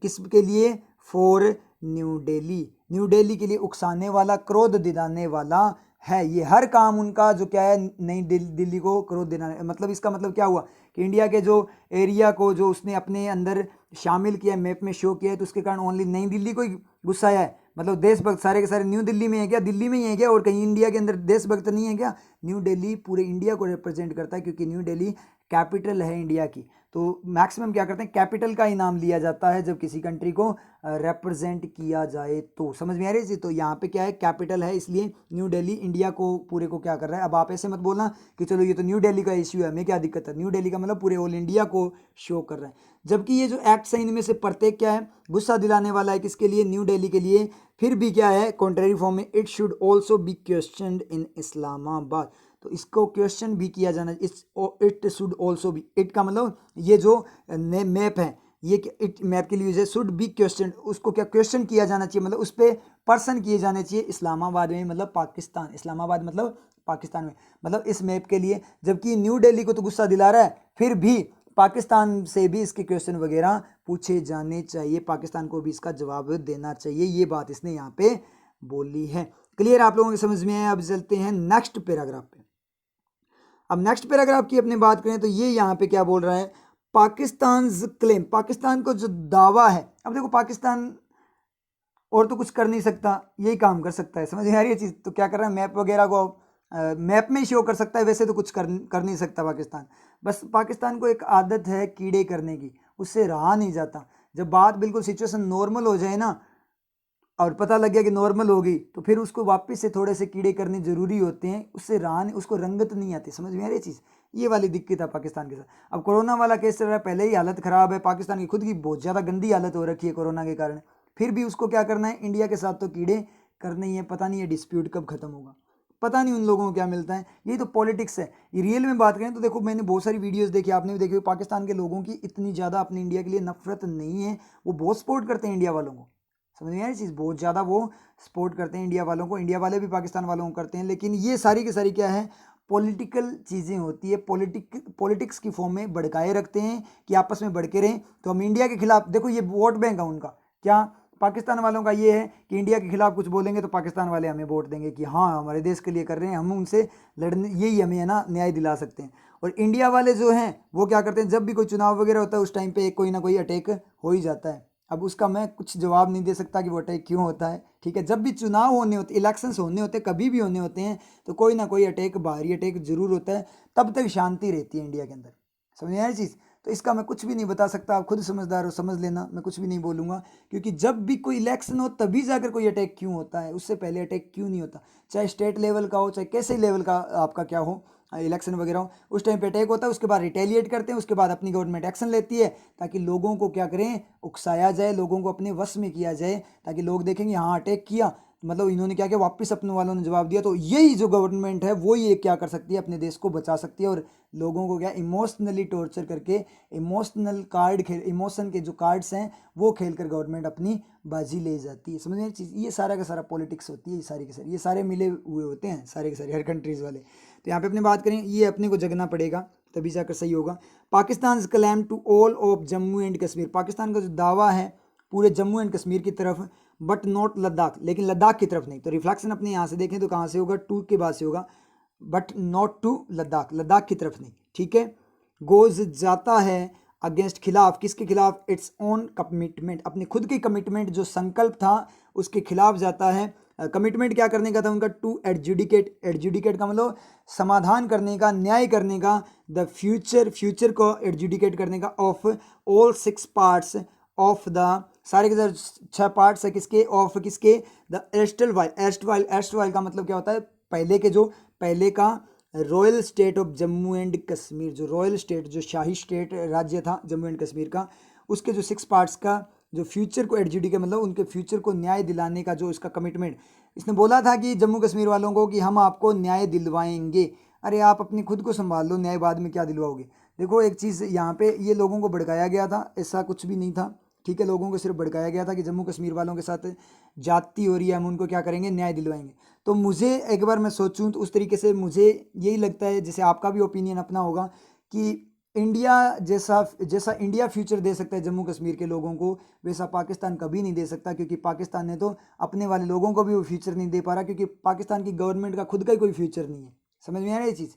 Speaker 1: किसके लिए, for new Delhi, new Delhi के लिए उकसाने वाला, क्रोध दिलाने वाला है। ये हर काम उनका जो क्या है, नई दिल्ली को क्रोध दिलाने, मतलब इसका मतलब क्या हुआ कि इंडिया के जो एरिया को जो उसने अपने अंदर शामिल किया, मैप में शो किया है, तो उसके कारण ओनली नई दिल्ली को ही गुस्सा आया है। मतलब देशभक्त सारे के सारे न्यू दिल्ली में है क्या, दिल्ली में ही है क्या, और कहीं इंडिया के अंदर देशभक्त नहीं है क्या। न्यू दिल्ली पूरे इंडिया को रिप्रेजेंट करता है, क्योंकि न्यू दिल्ली कैपिटल है इंडिया की। तो मैक्सिमम क्या करते हैं, कैपिटल का ही नाम लिया जाता है जब किसी कंट्री को रिप्रेजेंट किया जाए। तो समझ में आ रही है। तो यहाँ पे क्या है, कैपिटल है, इसलिए न्यू दिल्ली इंडिया को पूरे को क्या कर रहा है। अब आप ऐसे मत बोलना कि चलो ये तो न्यू दिल्ली का इश्यू है, हमें क्या दिक्कत है। न्यू दिल्ली का मतलब पूरे ऑल इंडिया को शो कर रहा है। जबकि ये जो एक्ट्स है, इनमें से प्रत्येक क्या है, गुस्सा दिलाने वाला है, किसके लिए, न्यू दिल्ली के लिए। फिर भी क्या है, कॉन्ट्रेरी फॉर्म में, it should also be questioned in Islamabad, तो इसको क्वेश्चन भी किया जाना, it should also be, it का मतलब ये जो मैप है, ये इट मैप के लिए यूज है, शुड बी क्वेश्चन, उसको क्या क्वेश्चन किया जाना चाहिए, मतलब उस पर पर्सन किए जाने चाहिए, इस्लामाबाद में मतलब पाकिस्तान, इस्लामाबाद मतलब पाकिस्तान में, मतलब इस मैप के लिए। जबकि न्यू दिल्ली को तो गुस्सा दिला रहा है, फिर भी पाकिस्तान से भी इसके क्वेश्चन वगैरह पूछे जाने चाहिए, पाकिस्तान को भी इसका जवाब देना चाहिए। ये बात इसने यहाँ पे बोली है। क्लियर, आप लोगों को समझ में आया। अब चलते हैं नेक्स्ट पैराग्राफ पे। अब नेक्स्ट पैराग्राफ की अपनी बात करें तो ये यहाँ पे क्या बोल रहा है, पाकिस्तान क्लेम, पाकिस्तान को जो दावा है। अब देखो पाकिस्तान और तो कुछ कर नहीं सकता, यही काम कर सकता है, समझ में आ रही है चीज़। तो क्या कर रहा है, मैप वगैरह को मैप में ही शो कर सकता है, वैसे तो कुछ कर नहीं सकता पाकिस्तान। बस पाकिस्तान को एक आदत है कीड़े करने की, उससे रहा नहीं जाता। जब बात बिल्कुल सिचुएशन नॉर्मल हो जाए ना, और पता लग गया कि नॉर्मल हो गई, तो फिर उसको वापस से थोड़े से कीड़े करने जरूरी होते हैं, उससे रान उसको रंगत नहीं आती। समझ में आ रही चीज़, ये वाली दिक्कत है पाकिस्तान के साथ। अब कोरोना वाला केस चल रहा है, पहले ही हालत ख़राब है पाकिस्तान की, खुद की बहुत ज़्यादा गंदी हालत हो रखी है कोरोना के कारण, फिर भी उसको क्या करना है, इंडिया के साथ तो कीड़े करने ही है। पता नहीं ये डिस्प्यूट कब खत्म होगा, पता नहीं उन लोगों को क्या मिलता है। ये तो पॉलिटिक्स है। ये रियल में बात करें तो देखो, मैंने बहुत सारी वीडियोस देखी, आपने भी देखी, पाकिस्तान के लोगों की इतनी ज़्यादा अपने इंडिया के लिए नफरत नहीं है, वो बहुत सपोर्ट करते हैं इंडिया वालों को। समझ में आ रही चीज़, बहुत ज़्यादा वो सपोर्ट करते हैं इंडिया वालों को, इंडिया वाले भी पाकिस्तान वालों को करते हैं। लेकिन ये सारी की सारी क्या है, पॉलिटिकल चीज़ें होती है, पॉलिटिक्स की फॉर्म में भड़काए रखते हैं कि आपस में भड़के रहें। तो हम इंडिया के खिलाफ, देखो ये वोट बैंक है उनका, क्या पाकिस्तान वालों का ये है कि इंडिया के खिलाफ कुछ बोलेंगे तो पाकिस्तान वाले हमें वोट देंगे कि हाँ हमारे देश के लिए कर रहे हैं, हम उनसे लड़ने, यही हमें है ना न्याय दिला सकते हैं। और इंडिया वाले जो हैं वो क्या करते हैं, जब भी कोई चुनाव वगैरह होता है उस टाइम पे कोई ना कोई अटैक हो ही जाता है। अब उसका मैं कुछ जवाब नहीं दे सकता कि वो अटैक क्यों होता है, ठीक है। जब भी चुनाव होने होते, इलेक्शंस होने होते, कभी भी होने होते हैं, तो कोई ना कोई अटैक, बाहरी अटैक जरूर होता है, तब तक शांति रहती है इंडिया के अंदर। समझ में आ रही चीज़। तो इसका मैं कुछ भी नहीं बता सकता, आप खुद समझदार हो, समझ लेना, मैं कुछ भी नहीं बोलूँगा। क्योंकि जब भी कोई इलेक्शन हो तभी जाकर कोई अटैक क्यों होता है, उससे पहले अटैक क्यों नहीं होता। चाहे स्टेट लेवल का हो, चाहे कैसे लेवल का आपका क्या हो, इलेक्शन वगैरह हो, उस टाइम पे अटैक होता है, उसके बाद रिटेलिएट करते हैं, उसके बाद अपनी गवर्नमेंट एक्शन लेती है ताकि लोगों को क्या करें, उकसाया जाए, लोगों को अपने वश में किया जाए, ताकि लोग देखेंगे हाँ अटैक किया, मतलब इन्होंने क्या किया, वापस अपने वालों ने जवाब दिया। तो यही जो गवर्नमेंट है वो ये क्या कर सकती है, अपने देश को बचा सकती है और लोगों को क्या इमोशनली टॉर्चर करके, इमोशनल कार्ड खेल, इमोशन के जो कार्ड्स हैं वो खेल कर गवर्नमेंट अपनी बाजी ले जाती है। समझ में चीज़, ये सारा का सारा पॉलिटिक्स होती है, ये सारी के सारे, ये सारे मिले हुए होते हैं सारे के सारे, हर कंट्रीज़ वाले। तो यहाँ पे अपने बात करें, ये अपने को जगना पड़ेगा तभी जाकर सही होगा। Pakistan claim to all of Jammu and Kashmir, Pakistan का जो दावा है पूरे जम्मू एंड कश्मीर की तरफ, बट नॉट लद्दाख, लेकिन लद्दाख की तरफ नहीं। तो रिफ्लेक्शन अपने यहाँ से देखें तो कहाँ से होगा, टू के बाद से होगा, but not to Ladakh, Ladakh की तरफ नहीं, ठीक है। गोज जाता है अगेंस्ट, खिलाफ, किसके खिलाफ, इट्स ओन कमिटमेंट, अपनी खुद की कमिटमेंट जो संकल्प था उसके खिलाफ जाता है। कमिटमेंट क्या करने का था उनका, टू एडजुडिकेट, एडजुडिकेट का मतलब समाधान करने का, न्याय करने का, द फ्यूचर, फ्यूचर को एडजुडिकेट करने का, of all 6 parts of the, सारे के सारे 6 पार्ट्स है किसके, ऑफ किसके, द एस्टल वाइल, एस्टवाइल, एस्टवाइल का मतलब क्या होता है, पहले के जो, पहले का royal state of Jammu and Kashmir, जो रॉयल स्टेट, जो शाही स्टेट राज्य था जम्मू एंड कश्मीर का, उसके जो 6 पार्ट्स का जो फ्यूचर को एडजुडिकेट मतलब उनके फ्यूचर को न्याय दिलाने का जो इसका कमिटमेंट, इसने बोला था कि जम्मू कश्मीर वालों को कि हम आपको न्याय दिलवाएंगे। अरे आप अपनी खुद को संभाल लो, न्याय बाद में क्या दिलवाओगे। देखो एक चीज़ यहाँ पे, ये लोगों को भड़काया गया था, ऐसा कुछ भी नहीं था, ठीक है। लोगों को सिर्फ भड़काया गया था कि जम्मू कश्मीर वालों के साथ जाति हो रही है, हम उनको क्या करेंगे, न्याय दिलवाएंगे। तो मुझे एक बार मैं सोचूं तो उस तरीके से मुझे यही लगता है, जैसे आपका भी ओपिनियन अपना होगा, कि इंडिया जैसा, जैसा इंडिया फ्यूचर दे सकता है जम्मू कश्मीर के लोगों को, वैसा पाकिस्तान कभी नहीं दे सकता। क्योंकि पाकिस्तान ने तो अपने वाले लोगों को भी वो फ्यूचर नहीं दे पा रहा, क्योंकि पाकिस्तान की गवर्नमेंट का खुद का ही कोई फ्यूचर नहीं है। समझ में आ रहा है ये चीज़।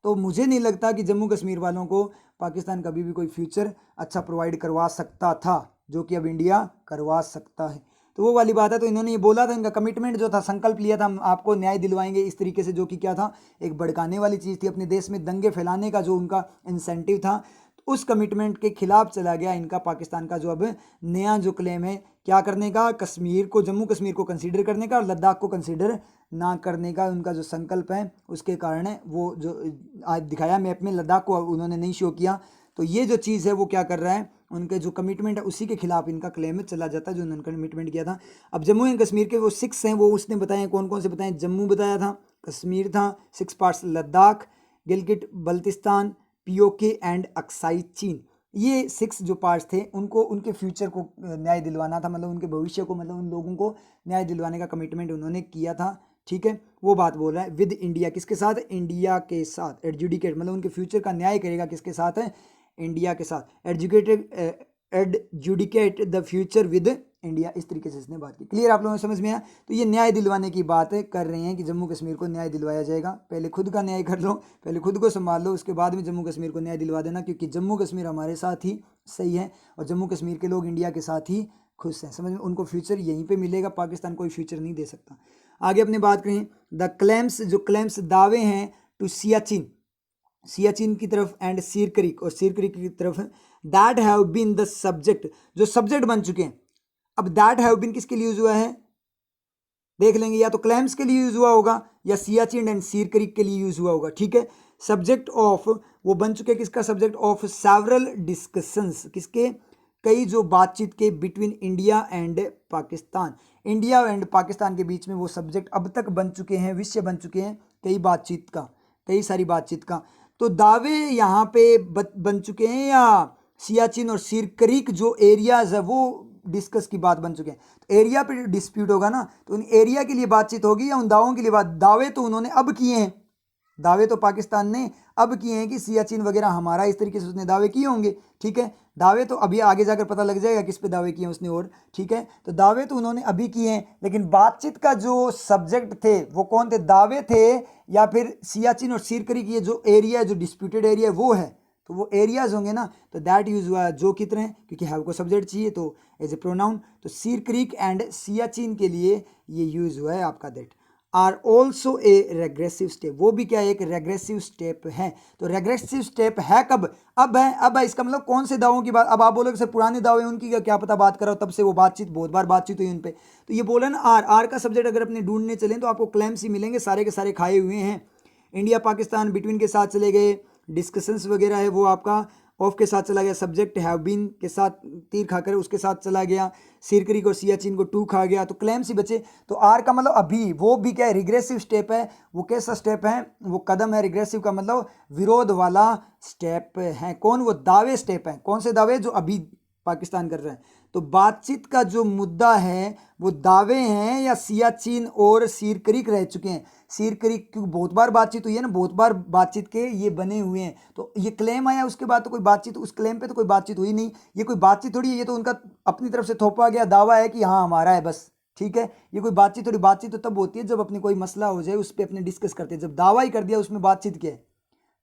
Speaker 1: तो मुझे नहीं लगता कि जम्मू कश्मीर वालों को पाकिस्तान कभी भी कोई फ्यूचर अच्छा प्रोवाइड करवा सकता था, जो कि अब इंडिया करवा सकता है। तो वो वाली बात है। तो इन्होंने ये बोला था, इनका कमिटमेंट जो था, संकल्प लिया था, हम आपको न्याय दिलवाएंगे इस तरीके से, जो कि क्या था, एक भड़काने वाली चीज़ थी, अपने देश में दंगे फैलाने का जो उनका इंसेंटिव था, उस कमिटमेंट के खिलाफ चला गया इनका पाकिस्तान का जो अब नया जो क्लेम है, क्या करने का, कश्मीर को, जम्मू कश्मीर को कंसीडर करने का और लद्दाख को कंसीडर ना करने का, उनका जो संकल्प है उसके कारण है। वो जो आज दिखाया मैप में, लद्दाख को उन्होंने नहीं शो किया। तो ये जो चीज़ है वो क्या कर रहा है, उनके जो कमिटमेंट है उसी के खिलाफ इनका क्लेम चला जाता है, जो उन्होंने कमिटमेंट किया था। अब जम्मू एंड कश्मीर के वो 6 हैं, वो उसने बताए कौन कौन से बताए, जम्मू बताया था, कश्मीर था, 6 parts Ladakh, Gilgit Baltistan, PoK and Aksai चीन। ये 6 जो पार्ट्स थे, उनको उनके फ्यूचर को न्याय दिलवाना था, मतलब उनके भविष्य को, मतलब उन लोगों को न्याय दिलवाने का कमिटमेंट उन्होंने किया था, ठीक है। वो बात बोल रहा है, विद इंडिया, किसके साथ, इंडिया के साथ, एडजुडिकेट मतलब उनके फ्यूचर का न्याय करेगा, किसके साथ है, इंडिया के साथ, adjudicate the future with India, इस तरीके से इसने बात की। क्लियर आप लोगों को समझ में आया। तो ये न्याय दिलवाने की बात कर रहे हैं कि जम्मू कश्मीर को न्याय दिलवाया जाएगा। पहले खुद का न्याय कर लो, पहले खुद को संभाल लो, उसके बाद में जम्मू कश्मीर को न्याय दिलवा देना, क्योंकि जम्मू कश्मीर हमारे साथ ही सही है और जम्मू कश्मीर के लोग इंडिया के साथ ही खुश हैं। समझ में, उनको फ्यूचर यहीं पे मिलेगा, पाकिस्तान कोई फ्यूचर नहीं दे सकता। आगे अपनी बात करें, द क्लेम्स, जो क्लेम्स दावे हैं, टू सियाचिन, सियाचिन की तरफ, एंड सीर क्रीक, और सीर क्रीक की तरफ, that have been the subject, जो सब्जेक्ट बन चुके हैं। अब दैट हैव बीन किसके लिए यूज हुआ है, देख लेंगे, या तो क्लेम्स के लिए यूज हुआ होगा या सियाचिन एंड सीर क्रीक के लिए यूज हुआ होगा, ठीक है। सब्जेक्ट ऑफ, वो बन चुके, किसका सब्जेक्ट ऑफ, सेवरल डिस्कशंस, किसके, कई जो बातचीत के, between India and Pakistan, India and Pakistan के बीच में वो सब्जेक्ट अब तक बन चुके हैं, विषय बन चुके हैं कई बातचीत का, कई सारी बातचीत का। तो दावे यहाँ पे बन चुके हैं, या सियाचिन और सीर क्रीक जो एरियाज है वो डिस्कस की बात बन चुके हैं। तो एरिया पे डिस्प्यूट होगा ना, तो उन एरिया के लिए बातचीत होगी या उन दावों के लिए बात, दावे तो उन्होंने अब किए हैं, दावे तो पाकिस्तान ने अब किए हैं कि सियाचिन वगैरह हमारा, इस तरीके से उसने दावे किए होंगे, ठीक है। दावे तो अभी आगे जाकर पता लग जाएगा किस पे दावे किए उसने, और ठीक है। तो दावे तो उन्होंने अभी किए हैं, लेकिन बातचीत का जो सब्जेक्ट थे वो कौन थे, दावे थे या फिर सियाचिन और सीर क्रीक, ये जो एरिया है, जो डिस्प्यूटेड एरिया वो है, तो वो एरियाज होंगे ना। तो दैट यूज हुआ जो कितने हैं, क्योंकि हैव को सब्जेक्ट चाहिए तो एज ए प्रोनाउन, तो सीर क्रीक एंड सियाचिन के लिए ये यूज हुआ है आपका that. Are also a regressive step, वो भी क्या एक रेग्रेसिव स्टेप है। तो रेग्रेसिव स्टेप है कब, अब है, इसका मतलब कौन से दावों की बात। अब आप बोलोगे सर पुराने दावे उनकी क्या पता बात करो, तब से वो बातचीत बहुत बार बातचीत हुई उन पे। तो ये बोला ना आर का सब्जेक्ट अगर अपने ढूंढने चलें तो आपको क्लेम्स ही मिलेंगे, सारे के सारे खाए हुए हैं। इंडिया पाकिस्तान बिटवीन के साथ चले गए, डिस्कशंस वगैरह है वो आपका ऑफ के साथ चला गया, सब्जेक्ट हैव बीन के साथ तीर खाकर उसके साथ चला गया, सिरक्रीक और सियाचिन को टू खा गया, तो क्लेम्स ही बचे। तो आर का मतलब अभी, वो भी क्या है रिग्रेसिव स्टेप है। वो कैसा स्टेप है, वो कदम है, रिग्रेसिव का मतलब विरोध वाला स्टेप है। कौन, वो दावे स्टेप है। कौन से दावे, जो अभी पाकिस्तान कर रहा है। तो बातचीत का जो मुद्दा है वो दावे हैं या सियाचिन और सिरक्रीक रह चुके हैं। सिरक्रीक क्योंकि बहुत बार बातचीत हुई है ना, बहुत बार बातचीत के ये बने हुए हैं। तो ये क्लेम आया, उसके बाद तो कोई बातचीत, उस क्लेम पे तो कोई बातचीत हुई नहीं। ये कोई बातचीत थोड़ी है, ये तो उनका अपनी तरफ से थोपा गया दावा है कि हाँ हमारा है बस, ठीक है। ये कोई बातचीत थोड़ी, बातचीत तो तब होती है जब अपने कोई मसला हो जाए उस पर अपने डिस्कस करते हैं। जब दावा ही कर दिया उसमें बातचीत क्या है।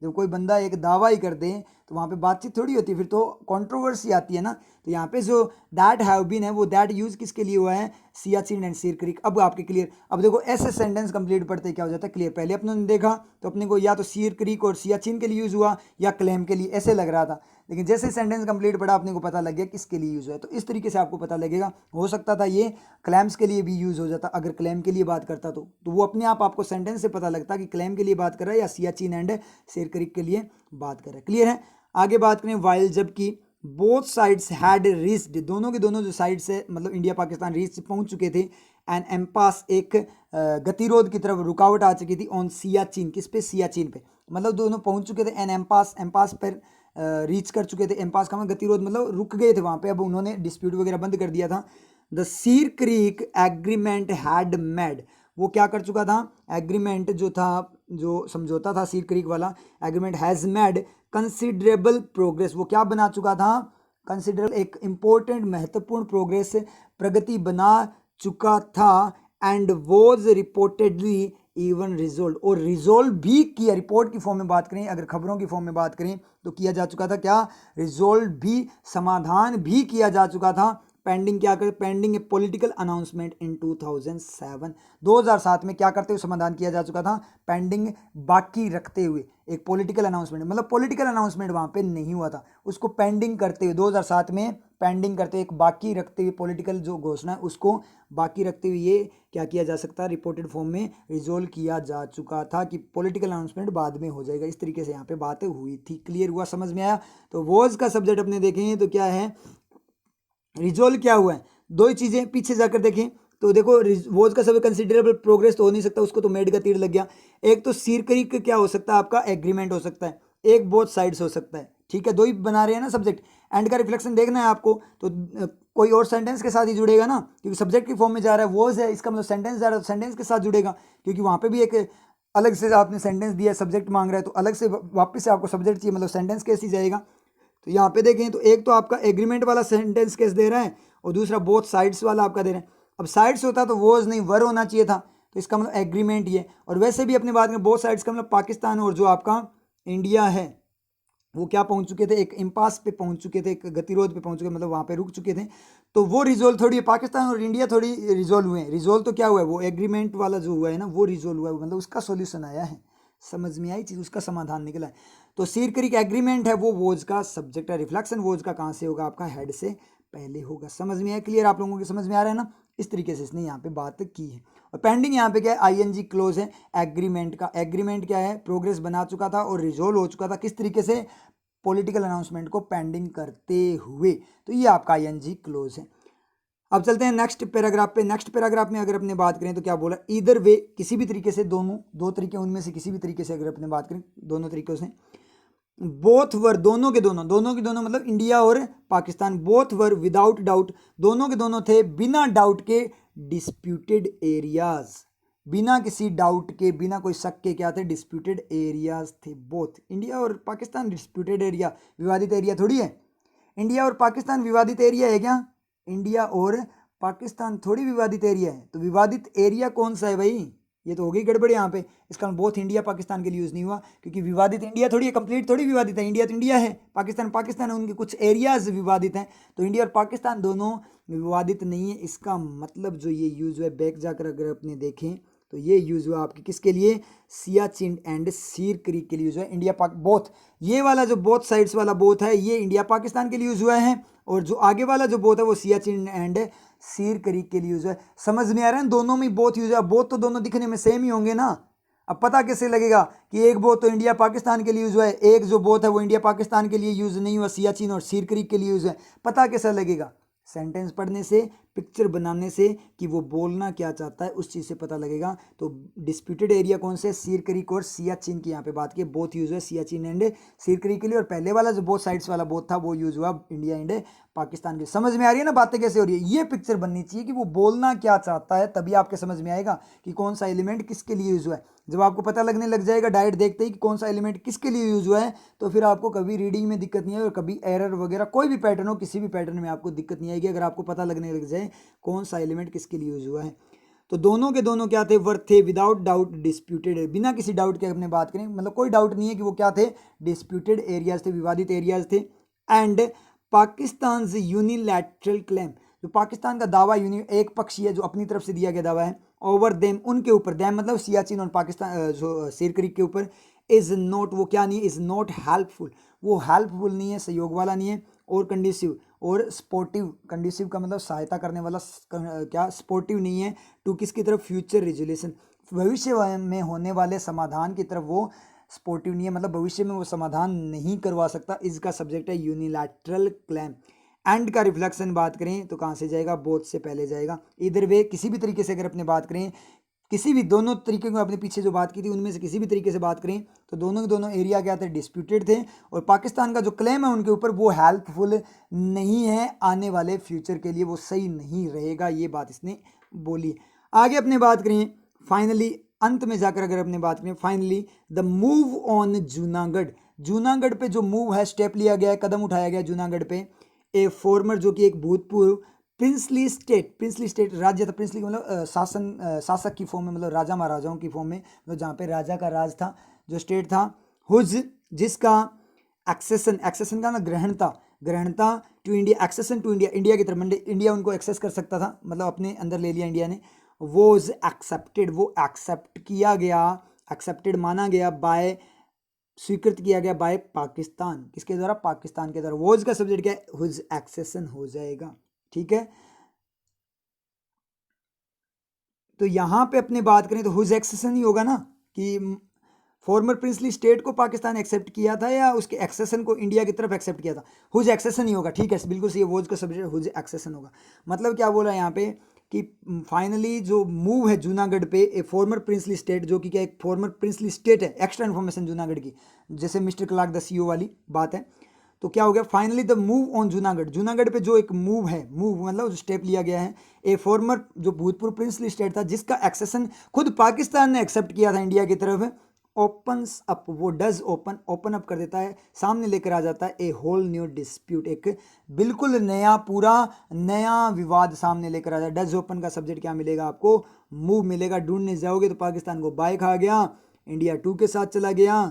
Speaker 1: जब कोई बंदा एक दावा ही कर दे तो वहाँ पे बातचीत थोड़ी होती है, फिर तो कंट्रोवर्सी आती है ना। तो यहाँ पे जो दैट हैव बीन है वो दैट यूज किसके लिए हुआ है, सियाचिन एंड सिरक्रीक। अब आपके क्लियर। अब देखो ऐसे सेंटेंस कंप्लीट पढ़ते क्या हो जाता है क्लियर। पहले अपने ने देखा तो अपने को या तो सिरक्रीक और सियाचिन के लिए यूज हुआ या क्लेम के लिए, ऐसे लग रहा था। लेकिन जैसे सेंटेंस कंप्लीट पढ़ा अपने को पता लग गया किसके लिए यूज हुआ है। तो इस तरीके से आपको पता लगेगा। हो सकता था ये क्लेम्स के लिए भी यूज हो जाता अगर क्लेम के लिए बात करता तो वो अपने आप आपको सेंटेंस से पता लगता कि क्लेम के लिए बात कर रहा है या सियाचिन एंड सिरक्रीक के लिए बात कर रहा है। क्लियर है। आगे बात करें वाइल, जबकि बोथ साइड्स हैड रीच्ड, दोनों के दोनों जो साइड्स है मतलब इंडिया पाकिस्तान रीच पहुंच चुके थे। एन एम्पास, एक गतिरोध की तरफ रुकावट आ चुकी थी। ऑन सियाचिन, किस पे, सियाचिन पे, मतलब दोनों पहुंच चुके थे। एन एम्पास, एम्पास पर रीच कर चुके थे। एम्पास का मतलब गतिरोध, मतलब रुक गए थे वहाँ पे। अब उन्होंने डिस्प्यूट वगैरह बंद कर दिया था। द सिरक्रीक एग्रीमेंट हैड मेड, वो क्या कर चुका था, एग्रीमेंट जो था, जो समझौता था सिरक्रीक वाला agreement, has made considerable progress, वो क्या बना चुका था, कंसिडरेबल, एक इंपॉर्टेंट महत्वपूर्ण प्रोग्रेस, प्रगति बना चुका था। And was reportedly even resolve, और रिजोल्व भी किया। रिपोर्ट की फॉर्म में बात करें, अगर खबरों की फॉर्म में बात करें तो किया जा चुका था क्या, रिजोल्व भी, समाधान भी किया जा चुका था। पेंडिंग क्या करते, पेंडिंग ए पॉलिटिकल अनाउंसमेंट इन 2007, 2007 में क्या करते हुए समाधान किया जा चुका था, पेंडिंग, बाकी रखते हुए एक पॉलिटिकल अनाउंसमेंट, मतलब पॉलिटिकल अनाउंसमेंट वहाँ पे नहीं हुआ था, उसको पेंडिंग करते हुए 2007 में पेंडिंग करते हुए, एक बाकी रखते हुए, पॉलिटिकल जो घोषणा है उसको बाकी रखते हुए ये क्या किया जा सकता है, रिपोर्टेड फॉर्म में रिजोल्व किया जा चुका था कि पॉलिटिकल अनाउंसमेंट बाद में हो जाएगा। इस तरीके से यहाँ पे बातें हुई थी। क्लियर हुआ, समझ में आया। तो वॉज का सब्जेक्ट अपने देखें तो क्या है, रिजोल्व क्या हुआ है, दो ही चीज़ें पीछे जाकर देखें तो देखो वॉज का सब कंसिडरेबल प्रोग्रेस तो हो नहीं सकता, उसको तो मेड का तीर लग गया। एक तो सिरक्रीक क्या हो सकता है आपका, एग्रीमेंट हो सकता है, एक बोथ साइड्स हो सकता है, ठीक है, दो ही बना रहे हैं ना सब्जेक्ट। एंड का रिफ्लेक्शन देखना है आपको तो कोई और सेंटेंस के साथ ही जुड़ेगा ना, क्योंकि सब्जेक्ट की फॉर्म में जा रहा है, वॉज है, इसका मतलब सेंटेंस जा रहा है तो सेंटेंस के साथ जुड़ेगा, क्योंकि वहाँ पे भी एक अलग से आपने सेंटेंस दिया, सब्जेक्ट मांग रहा है तो अलग से वापस से आपको सब्जेक्ट चाहिए, मतलब सेंटेंस कैसे जाएगा। तो यहाँ पे देखें तो एक तो आपका एग्रीमेंट वाला सेंटेंस केस दे रहा है और दूसरा बोथ साइड्स वाला आपका दे रहा है। अब साइड्स होता तो वॉज नहीं वर होना चाहिए था, तो इसका मतलब एग्रीमेंट ही है। और वैसे भी अपनी बात में बोथ साइड्स का मतलब पाकिस्तान और जो आपका इंडिया है वो क्या पहुंच चुके थे, एक इम्पास पे पहुंच चुके थे, एक गतिरोध पे पहुंच चुके, मतलब वहाँ पे रुक चुके थे। तो वो रिजोल्व थोड़ी है, पाकिस्तान और इंडिया थोड़ी रिजोल्व हुए हैं। रिजोल्व तो क्या हुआ है, वो एग्रीमेंट वाला जो हुआ है ना वो रिजोल्व हुआ है, मतलब उसका सोल्यूशन आया है, समझ में आई चीज़, उसका समाधान निकला है। तो सिरक्रीक एग्रीमेंट है वो वोज का सब्जेक्ट है। रिफ्लेक्शन वोज का कहाँ से होगा, आपका हेड से पहले होगा। समझ में आया, क्लियर आप लोगों को समझ में आ रहा है ना। इस तरीके से इसने यहाँ पे बात की है। और पेंडिंग यहाँ पे क्या है, आईएनजी क्लोज है एग्रीमेंट का। एग्रीमेंट क्या है, प्रोग्रेस बना चुका था और रिजोल्व हो चुका था, किस तरीके से, पॉलिटिकल अनाउंसमेंट को पेंडिंग करते हुए। तो ये आपका आईएनजी क्लोज है। अब चलते हैं नेक्स्ट पैराग्राफ पे। नेक्स्ट पैराग्राफ में अगर अपने बात करें तो क्या बोला, ईदर वे, किसी भी तरीके से, दोनों, दो तरीके उनमें से किसी भी तरीके से अगर अपने बात करें, दोनों तरीकों से, बोथ वर, दोनों के दोनों, दोनों के दोनों मतलब इंडिया और Pakistan, both were without doubt, दोनों के दोनों थे बिना डाउट के, डिस्प्यूटेड एरियाज, बिना किसी डाउट के, बिना कोई शक के क्या थे, डिस्प्यूटेड एरियाज थे। बोथ इंडिया और पाकिस्तान डिस्प्यूटेड एरिया, विवादित एरिया थोड़ी है। इंडिया और पाकिस्तान विवादित एरिया है क्या, इंडिया और पाकिस्तान थोड़ी विवादित एरिया है। तो विवादित एरिया कौन सा है भाई, ये तो हो गई गड़बड़ यहाँ पे। इसका बोथ इंडिया पाकिस्तान के लिए यूज़ नहीं हुआ, क्योंकि विवादित इंडिया थोड़ी है, कंप्लीट थोड़ी विवादित है। इंडिया तो इंडिया है, पाकिस्तान पाकिस्तान है, उनके कुछ एरियाज विवादित हैं। तो इंडिया और पाकिस्तान दोनों विवादित नहीं है। इसका मतलब जो ये यूज़ है, बैक जाकर अगर अपने देखें तो ये यूज़ हुआ आपके किसके लिए, सियाचिन एंड सीर क्रीक के लिए यूज़ हुआ है। इंडिया पाक बोथ, ये वाला जो बोथ साइड्स वाला बोथ है ये इंडिया पाकिस्तान के लिए यूज़ हुआ है, और जो आगे वाला जो बोथ है वो सियाचिन एंड सीर क्रीक के लिए यूज़ हुआ है। समझ में आ रहा है, दोनों में बोथ यूज़ है। बोथ तो दोनों दिखने में सेम ही होंगे ना। अब पता कैसे लगेगा कि एक बोथ तो इंडिया पाकिस्तान के लिए यूज़ हुआ है, एक जो बोथ है वो इंडिया पाकिस्तान के लिए यूज़ नहीं हुआ, सियाचिन और सीर क्रीक के लिए यूज़ है। पता कैसा लगेगा, सेंटेंस पढ़ने से, पिक्चर बनाने से कि वो बोलना क्या चाहता है उस चीज़ से पता लगेगा। तो डिस्प्यूटेड एरिया कौन से, सीर क्रीक और सियाचिन की यहाँ पे बात की, बोथ यूज़ हुआ सियाचिन एंड सीर क्रीक के लिए, और पहले वाला जो बोथ साइड्स वाला बोथ था वो यूज़ हुआ इंडिया एंड पाकिस्तान के। समझ में आ रही है ना बातें कैसे हो रही है। ये पिक्चर बननी चाहिए कि वो बोलना क्या चाहता है, तभी आपके समझ में आएगा कि कौन सा एलिमेंट किसके लिए यूज़ हुआ है। जब आपको पता लगने लग जाएगा डायरेक्ट देखते ही कि कौन सा एलिमेंट किसके लिए यूज़ हुआ है, तो फिर आपको कभी रीडिंग में दिक्कत नहीं है, और कभी एरर वगैरह कोई भी पैटर्न हो, किसी भी पैटर्न में आपको दिक्कत नहीं आएगी अगर आपको पता लगने लग जाए कौन सा एलिमेंट किसके लिए यूज़ हुआ है। तो दोनों के दोनों क्या थे, वर्थ थे, विदाउट डाउट डिस्प्यूटेड है, बिना किसी डाउट के अपने बात करें, मतलब कोई डाउट नहीं है कि वो क्या थे, डिस्प्यूटेड एरियाज थे, विवादित एरियाज थे। एंड पाकिस्तान यूनिलैटरल क्लेम, जो पाकिस्तान का दावा एक पक्षीय है, जो अपनी तरफ से दिया गया दावा है, ओवर देम, उनके ऊपर, देम मतलब सियाचिन और पाकिस्तान जो सीर क्रीक के ऊपर, इज़ नॉट, वो क्या नहीं है, इज़ नॉट हेल्पफुल, वो हेल्पफुल नहीं है, सहयोग वाला नहीं है, और कंडीसिव और स्पोर्टिव, कंडीसिव का मतलब सहायता करने वाला, क्या स्पोर्टिव नहीं है, टू किसकी तरफ, फ्यूचर रिजोल्यूशन, भविष्य में होने वाले समाधान की तरफ वो स्पोर्टिव नहीं है, मतलब भविष्य में वो समाधान नहीं करवा सकता। इसका सब्जेक्ट है यूनिलैटरल क्लेम। एंड का रिफ्लेक्शन बात करें तो कहाँ से जाएगा, बोथ से पहले जाएगा। इधर वे किसी भी तरीके से अगर अपने बात करें, किसी भी दोनों तरीके को अपने पीछे जो बात की थी उनमें से किसी भी तरीके से बात करें तो दोनों के दोनों एरिया क्या थे, डिस्प्यूटेड थे, और पाकिस्तान का जो क्लेम है उनके ऊपर वो हेल्पफुल नहीं है, आने वाले फ्यूचर के लिए वो सही नहीं रहेगा, ये बात इसने बोली। आगे अपने बात करें फाइनली, अंत में जाकर अगर अपने बात करें finally, the move on Junagadh, Junagadh पे जो मूव है, स्टेप लिया गया है, कदम उठाया गया जूनागढ़ पे, ए फॉर्मर जो कि एक भूतपूर्व प्रिंसली स्टेट राज्य था, प्रिंसली मतलब शासक की फॉर्म में, मतलब राजा महाराजाओं की फॉर्म में, मतलब जहाँ पे राजा का राज था, जो स्टेट था, हुज, जिसका एक्सेसन का ना ग्रहणता to India, accession to India, India की तरफ, मतलब इंडिया उनको एक्सेस कर सकता था, मतलब अपने अंदर ले लिया इंडिया ने, वोज एक्सेप्टेड, वो एक्सेप्ट किया गया, एक्सेप्टेड माना गया, बाय स्वीकृत किया गया, बाय पाकिस्तान, किसके द्वारा, पाकिस्तान के द्वारा। वोज का सब्जेक्ट क्या है, हुज एक्सेसन हो जाएगा, ठीक है। तो यहां पे अपने बात करें तो हुज एक्सेसन ही होगा ना, कि फॉर्मर प्रिंसली स्टेट को पाकिस्तान एक्सेप्ट किया था या उसके एक्सेसन को इंडिया की तरफ एक्सेप्ट किया था, हुज एक्सेसन ही होगा, ठीक है, बिल्कुल सही है, वोज का सब्जेक्ट हुज एक्सेसन होगा। मतलब क्या बोला यहाँ पे कि फाइनली जो मूव है जूनागढ़ पे, ए फॉर्मर प्रिंसली स्टेट, जो कि क्या एक फॉर्मर प्रिंसली स्टेट है, एक्स्ट्रा इन्फॉर्मेशन जूनागढ़ की, जैसे मिस्टर क्लार्क द सीईओ वाली बात है। तो क्या हो गया, finally the move on Junagadh, Junagadh पे जो एक मूव है, मूव मतलब जो स्टेप लिया गया है, ए फॉर्मर जो भूतपूर्व प्रिंसली स्टेट था, जिसका एक्सेसन खुद पाकिस्तान ने एक्सेप्ट किया था इंडिया की तरफ, ओपन्स अप, वो डज ओपन अप कर देता है, सामने लेकर आ जाता है ए होल न्यू डिस्प्यूट, एक बिल्कुल नया, पूरा नया विवाद सामने लेकर आ जाए। डज ओपन का सब्जेक्ट क्या मिलेगा आपको, मूव मिलेगा, ढूंढने जाओगे तो पाकिस्तान को बाय खा गया, इंडिया 2 के साथ चला गया,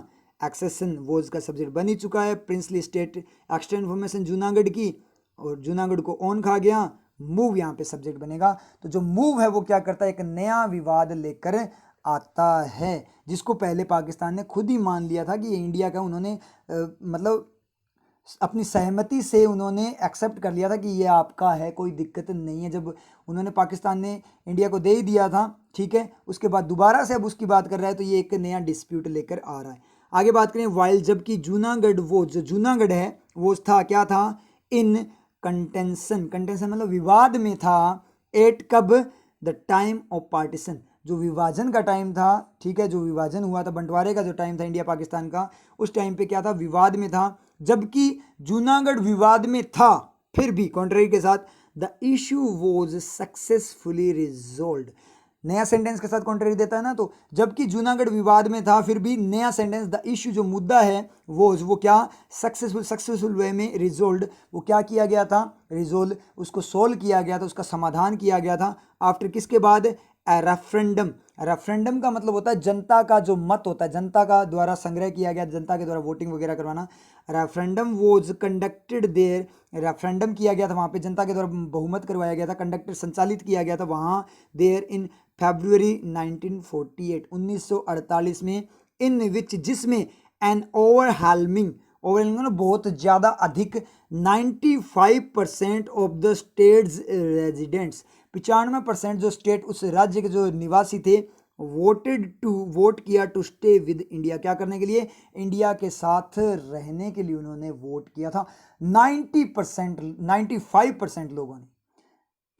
Speaker 1: एक्सेसन वोज का सब्जेक्ट बन ही चुका है, princely state extra information Junagadh की, और जूनागढ़ को ऑन खा गया, मूव यहाँ पे सब्जेक्ट बनेगा। तो जो मूव है वो क्या करता है, एक नया विवाद लेकर आता है, जिसको पहले पाकिस्तान ने खुद ही मान लिया था कि ये इंडिया का, उन्होंने मतलब अपनी सहमति से उन्होंने एक्सेप्ट कर लिया था कि ये आपका है, कोई दिक्कत नहीं है। जब उन्होंने, पाकिस्तान ने इंडिया को दे ही दिया था, ठीक है, उसके बाद दोबारा से अब उसकी बात कर रहा है, तो ये एक नया डिस्प्यूट लेकर आ रहा है। आगे बात करें, वाइल, जबकि जूनागढ़, वो जो जूनागढ़ है वो था, क्या था, इन कंटेंशन मतलब विवाद में था, एट कब, द टाइम ऑफ पार्टीशन, जो विभाजन का टाइम था, ठीक है, जो विभाजन हुआ था, बंटवारे का जो टाइम था इंडिया पाकिस्तान का, उस टाइम पे क्या था, विवाद में था। जबकि जूनागढ़ विवाद में था, फिर भी कॉन्ट्ररी के साथ, the issue was successfully resolve, नया सेंटेंस के साथ कॉन्ट्ररी देता है ना, तो जबकि जूनागढ़ विवाद में था, फिर भी नया सेंटेंस, द इशू जो मुद्दा है वो क्या, सक्सेसफुल वे में रिजोल्व, वो क्या किया गया था, रिजोल्व, उसको सोल्व किया गया था, उसका समाधान किया गया था, आफ्टर किसके बाद, रेफरेंडम, रेफरेंडम का मतलब होता है जनता का जो मत होता है, जनता का द्वारा संग्रह किया गया, जनता के द्वारा वोटिंग वगैरह करवाना। Referendum was conducted there, referendum किया गया था वहाँ पे, जनता के द्वारा बहुमत करवाया गया था, कंडक्टेड संचालित किया गया था वहाँ देयर इन February 1948, 1948 में, इन विच जिसमें एन ओवरवेलमिंग, ओवरवेलमिंग बहुत ज़्यादा अधिक, 95% ऑफ द स्टेट्स रेजिडेंट्स, 95% जो स्टेट उस राज्य के जो निवासी थे, वोट किया टू स्टे विद इंडिया, क्या करने के लिए, इंडिया के साथ रहने के लिए उन्होंने वोट किया था 90%, 95% लोगों ने।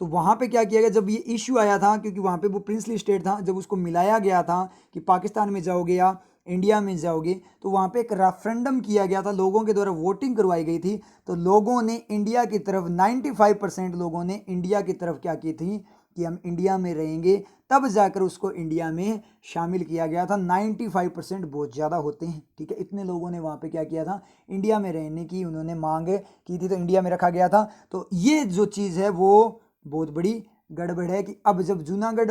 Speaker 1: तो वहाँ पे क्या किया गया, जब ये इशू आया था, क्योंकि वहाँ पे वो प्रिंसली स्टेट था, जब उसको मिलाया गया था कि पाकिस्तान में जाओगे या इंडिया में जाओगे, तो वहाँ पे एक रेफरेंडम किया गया था, लोगों के द्वारा वोटिंग करवाई गई थी, तो लोगों ने इंडिया की तरफ, 95% लोगों ने इंडिया की तरफ क्या की थी कि हम इंडिया में रहेंगे, तब जाकर उसको इंडिया में शामिल किया गया था। 95% बहुत ज़्यादा होते हैं, ठीक है, इतने लोगों ने वहाँ पे क्या किया था, इंडिया में रहने की उन्होंने मांग की थी, तो इंडिया में रखा गया था। तो ये जो चीज़ है वो बहुत बड़ी गड़बड़ है कि अब जब जूनागढ़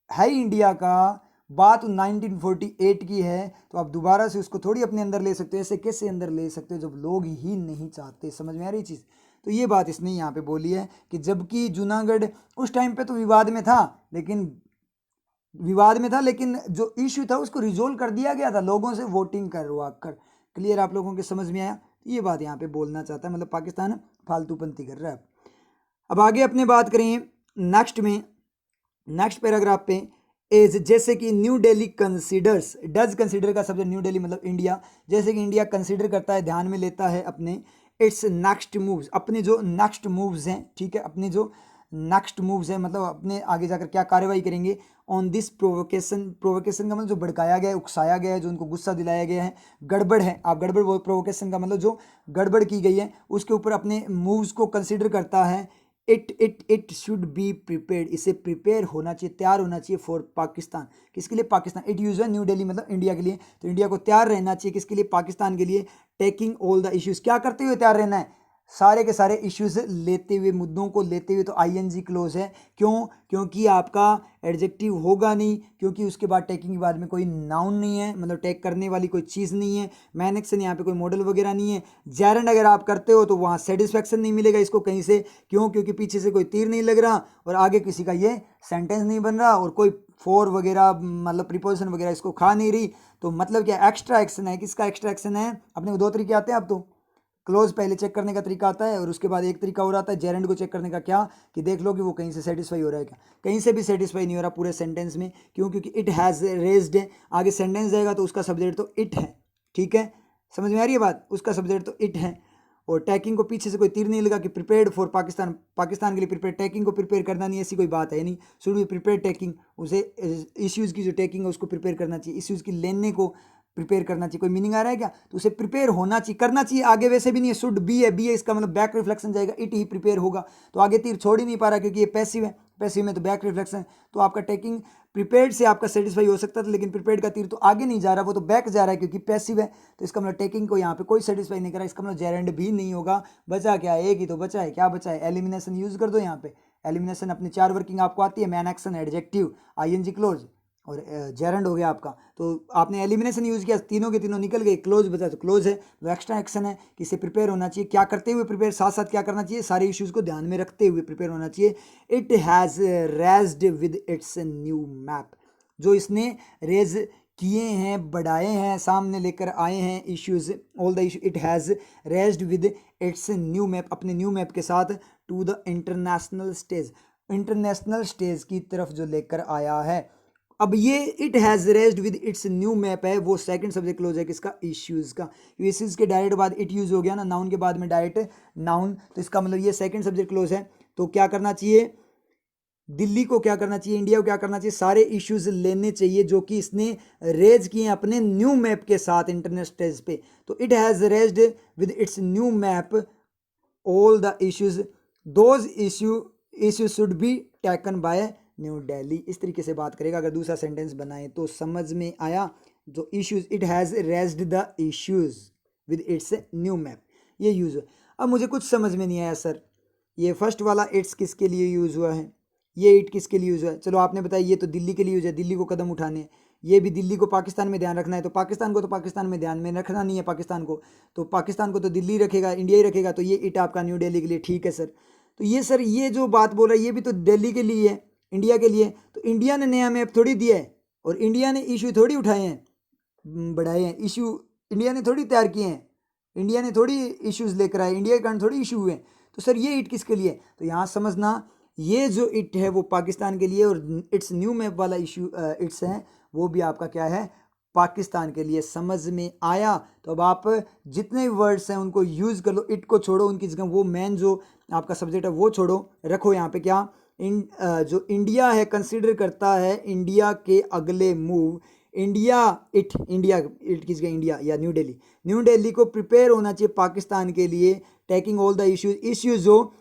Speaker 1: है ही इंडिया का, बात 1948 की है, तो आप दोबारा से उसको थोड़ी अपने अंदर ले सकते हो, ऐसे कैसे अंदर ले सकते हो जब लोग ही नहीं चाहते, समझ में आ रही चीज़। तो ये बात इसने यहाँ पे बोली है कि जबकि जूनागढ़ उस टाइम पे तो विवाद में था, लेकिन जो इश्यू था उसको रिजोल्व कर दिया गया था लोगों से वोटिंग करवा कर। क्लियर, आप लोगों के समझ में आया। ये बात यहाँ पे बोलना चाहता है, मतलब पाकिस्तान फालतूपंती कर रहा है। अब आगे अपने बात करें नेक्स्ट पैराग्राफ पे, एज, जैसे कि new Delhi considers, does consider का शब्द न्यू दिल्ली मतलब इंडिया, जैसे कि इंडिया कंसीडर करता है, ध्यान में लेता है अपने इट्स नेक्स्ट मूव्स, अपने जो नेक्स्ट मूव्स हैं, ठीक है, अपने जो नेक्स्ट मूव्स हैं मतलब अपने आगे जाकर क्या कार्रवाई करेंगे, ऑन दिस प्रोवोकेशन, प्रोवोकेशन का मतलब जो भड़काया गया है, उकसाया गया है, जो उनको गुस्सा दिलाया गया है, गड़बड़ है, आप गड़बड़, प्रोवोकेशन का मतलब जो गड़बड़ की गई है उसके ऊपर अपने मूव्स को कंसीडर करता है। इट शुड बी प्रिपेयर्ड, इसे प्रिपेयर होना चाहिए, तैयार होना चाहिए फॉर पाकिस्तान, किसके लिए, पाकिस्तान। इट यूज है न्यू दिल्ली मतलब इंडिया के लिए, तो इंडिया को तैयार रहना चाहिए किसके लिए, पाकिस्तान के लिए। टेकिंग ऑल द इश्यूज, क्या करते हुए तैयार रहना है, सारे के सारे इश्यूज लेते हुए, मुद्दों को लेते हुए, तो आईएनजी क्लोज है, क्यों, क्योंकि आपका एडजेक्टिव होगा नहीं, क्योंकि उसके बाद टेकिंग के बाद में कोई नाउन नहीं है, मतलब टेक करने वाली कोई चीज़ नहीं है, मैन एक्शन यहाँ पे कोई मॉडल वगैरह नहीं है। जेरेंड अगर आप करते हो तो वहाँ सेटिस्फैक्शन नहीं मिलेगा इसको कहीं से, क्यों, क्योंकि पीछे से कोई तीर नहीं लग रहा और आगे किसी का ये सेंटेंस नहीं बन रहा और कोई फोर वगैरह मतलब प्रीपोजिशन वगैरह इसको खा नहीं रही, तो मतलब क्या एक्स्ट्रा एक्शन है, किसका एक्स्ट्रा एक्शन है, अपने को दो तरीके आते हैं अब तो, क्लोज पहले चेक करने का तरीका आता है और उसके बाद एक तरीका और आता है जेरेंड को चेक करने का, क्या, कि देख लो कि वो कहीं से सेटिस्फाई हो रहा है क्या, कहीं से भी सेटिस्फाई नहीं हो रहा पूरे सेंटेंस में, क्यों, क्योंकि इट हैज़ रेज्ड है, आगे सेंटेंस जाएगा तो उसका सब्जेक्ट तो इट है, ठीक है, समझ में आ रही है बात, उसका सब्जेक्ट तो इट है, और टैकिंग को पीछे से कोई तीर नहीं लगा कि प्रिपेयर्ड फॉर पाकिस्तान, पाकिस्तान के लिए प्रिपेयर, टैकिंग को प्रिपेयर करना नहीं, ऐसी कोई बात है नहीं, शुड बी प्रिपेयर टैकिंग, उसे इश्यूज़ की जो टैकिंग है उसको प्रिपेयर करना चाहिए, इश्यूज़ की लेने को प्रिपेयर करना चाहिए, कोई मीनिंग आ रहा है क्या, तो उसे प्रिपेयर होना चाहिए, करना चाहिए, आगे वैसे भी नहीं है, शुड बी है, बी है इसका मतलब बैक रिफ्लेक्शन जाएगा, इट ही प्रिपेयर होगा, तो आगे तीर छोड़ ही नहीं पा रहा क्योंकि ये पैसिव है, पैसिव में तो बैक रिफ्लेक्शन, तो आपका टेकिंग प्रिपेयर्ड से आपका सेटिस्फाई हो सकता था, लेकिन प्रिपेयर्ड का तीर तो आगे नहीं जा रहा, वो तो बैक जा रहा है क्योंकि पैसिव है, तो इसका मतलब टेकिंग को यहाँ पे कोई सेटिस्फाई नहीं कर रहा, इसका मतलब जेरेंड भी नहीं होगा। बचा क्या है, एक ही तो बचा है, क्या बचा है, एलिमिनेशन यूज कर दो यहाँ पे, एलिमिनेशन अपनी 4 वर्किंग आपको आती है, main action, adjective, ING close और जेरेंड हो गया आपका, तो आपने एलिमिनेशन यूज़ किया, तीनों के तीनों निकल गए, क्लोज बचा तो क्लोज है, तो एक्स्ट्रा एक्शन है कि इसे प्रिपेयर होना चाहिए, क्या करते हुए प्रिपेयर, साथ साथ क्या करना चाहिए, सारे इश्यूज़ को ध्यान में रखते हुए प्रिपेयर होना चाहिए। It has raised with its new map, जो इसने रेज किए हैं, बढ़ाए हैं, सामने लेकर आए हैं issues, all the issue, it has raised with its new map, अपने न्यू मैप के साथ, to the international stage, international stage की तरफ जो लेकर आया है। अब ये it has raised with its new map है, वो सेकंड सब्जेक्ट क्लोज है किसका, इश्यूज़ का, इश्यूज़ के डायरेक्ट बाद इट यूज़ हो गया ना, नाउन के बाद में डायरेक्ट नाउन, तो इसका मतलब ये सेकंड सब्जेक्ट क्लोज है, तो क्या करना चाहिए, दिल्ली को क्या करना चाहिए, इंडिया को क्या करना चाहिए, सारे इश्यूज लेने चाहिए जो कि इसने रेज किए अपने न्यू मैप के साथ इंटरनेशनल स्टेज पे, तो it has raised with its new map all the issues, those issues should be taken by new Delhi, इस तरीके से बात करेगा। अगर दूसरा सेंटेंस बनाए तो समझ में आया, जो issues, it has raised the issues with its new map, ये यूज़। अब मुझे कुछ समझ में नहीं आया सर, ये फर्स्ट वाला इट्स किसके लिए यूज़ हुआ है, ये इट किसके लिए यूज़ है? चलो आपने बताया ये तो दिल्ली के लिए यूज़ है, दिल्ली को कदम उठाने हैं। ये भी दिल्ली को पाकिस्तान में ध्यान रखना है, तो पाकिस्तान को तो पाकिस्तान में ध्यान में रखना नहीं है पाकिस्तान को, तो पाकिस्तान को तो दिल्ली रखेगा, इंडिया ही रखेगा, तो ये इट आपका न्यू दिल्ली के लिए। ठीक है सर। तो ये सर ये जो बात बोल रहा है ये भी तो दिल्ली के लिए है, इंडिया के लिए। तो इंडिया ने नया मैप थोड़ी दिया है और इंडिया ने इशू थोड़ी उठाए हैं, बढ़ाए हैं इशू, इंडिया ने थोड़ी तैयार किए हैं, इंडिया ने थोड़ी इश्यूज लेकर आए, इंडिया के कारण थोड़ी इशू हुए। तो सर ये इट किसके लिए? तो यहाँ समझना ये जो इट है वो पाकिस्तान के लिए, और इट्स न्यू मैप वाला इशू इट्स है वो भी आपका क्या है, पाकिस्तान के लिए। समझ में आया? तो अब आप जितने वर्ड्स हैं उनको यूज़ कर लो, इट को छोड़ो, उनकी जगह वो मेन जो आपका सब्जेक्ट है वो छोड़ो, रखो यहाँ पे क्या जो इंडिया है कंसिडर करता है इंडिया के अगले मूव, इंडिया इट किस गया, इंडिया या न्यू दिल्ली को प्रिपेयर होना चाहिए पाकिस्तान के लिए, टेकिंग ऑल द इश्यूज जो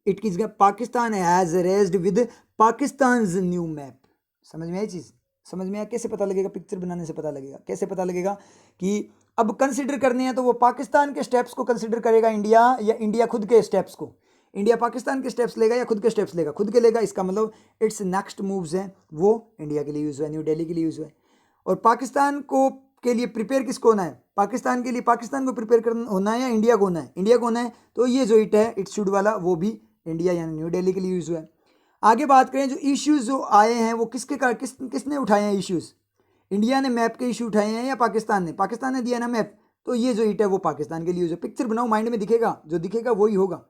Speaker 1: इट किस गया, Pakistan has raised with Pakistan new map. समझ में आई चीज़? समझ में आया? कैसे पता लगेगा? पिक्चर बनाने से पता लगेगा। कैसे पता लगेगा कि अब कंसिडर करने हैं तो वो पाकिस्तान के स्टेप्स को कंसिडर करेगा इंडिया, या इंडिया खुद के स्टेप्स को? इंडिया पाकिस्तान के स्टेप्स लेगा या खुद के स्टेप्स लेगा? खुद के लेगा। इसका मतलब इट्स नेक्स्ट मूव्स हैं वो इंडिया के लिए यूज़ हुआ है, न्यू दिल्ली के लिए यूज़ हुआ है। और पाकिस्तान को के लिए प्रिपेयर किसको होना है? पाकिस्तान के लिए पाकिस्तान को प्रिपेयर करना होना है या इंडिया को होना है? इंडिया को होना है। तो ये जो इट है, इट शुड वाला, वो भी इंडिया यानी न्यू दिल्ली के लिए यूज़ हुआ है। आगे बात करें, जो इश्यूज जो आए हैं वो किसने उठाए हैं इश्यूज? इंडिया ने मैप के इशू उठाए हैं या पाकिस्तान ने? पाकिस्तान ने दिया ना मैप, तो ये जो इट है वो पाकिस्तान के लिए यूज़ है। पिक्चर बनाओ, माइंड में दिखेगा, जो दिखेगा वही होगा।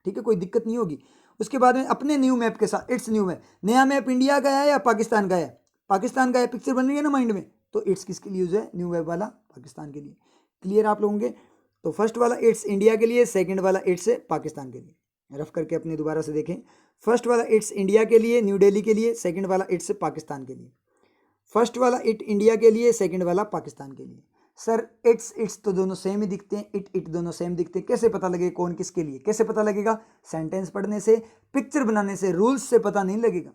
Speaker 1: ठीक है, कोई दिक्कत नहीं होगी। उसके बाद में अपने न्यू मैप के साथ, इट्स न्यू मैप, नया मैप इंडिया का है या पाकिस्तान का है? पाकिस्तान का है। पिक्चर बन रही है ना माइंड में, तो इट्स किसके लिए यूज़ है? न्यू मैप वाला पाकिस्तान के लिए। क्लियर आप लोगों के? तो फर्स्ट वाला इट्स इंडिया के लिए, सेकंड वाला इट्स पाकिस्तान के लिए। रफ करके अपने दोबारा से देखें, फर्स्ट वाला इट्स इंडिया के लिए, न्यू दिल्ली के लिए, सेकंड वाला इट्स पाकिस्तान के लिए। फर्स्ट वाला इट इंडिया के लिए, सेकंड वाला पाकिस्तान के लिए। सर इट्स तो दोनों सेम ही दिखते हैं, इट दोनों सेम दिखते हैं, कैसे पता लगेगा कौन किसके लिए? कैसे पता लगेगा? सेंटेंस पढ़ने से, पिक्चर बनाने से, रूल्स से पता नहीं लगेगा।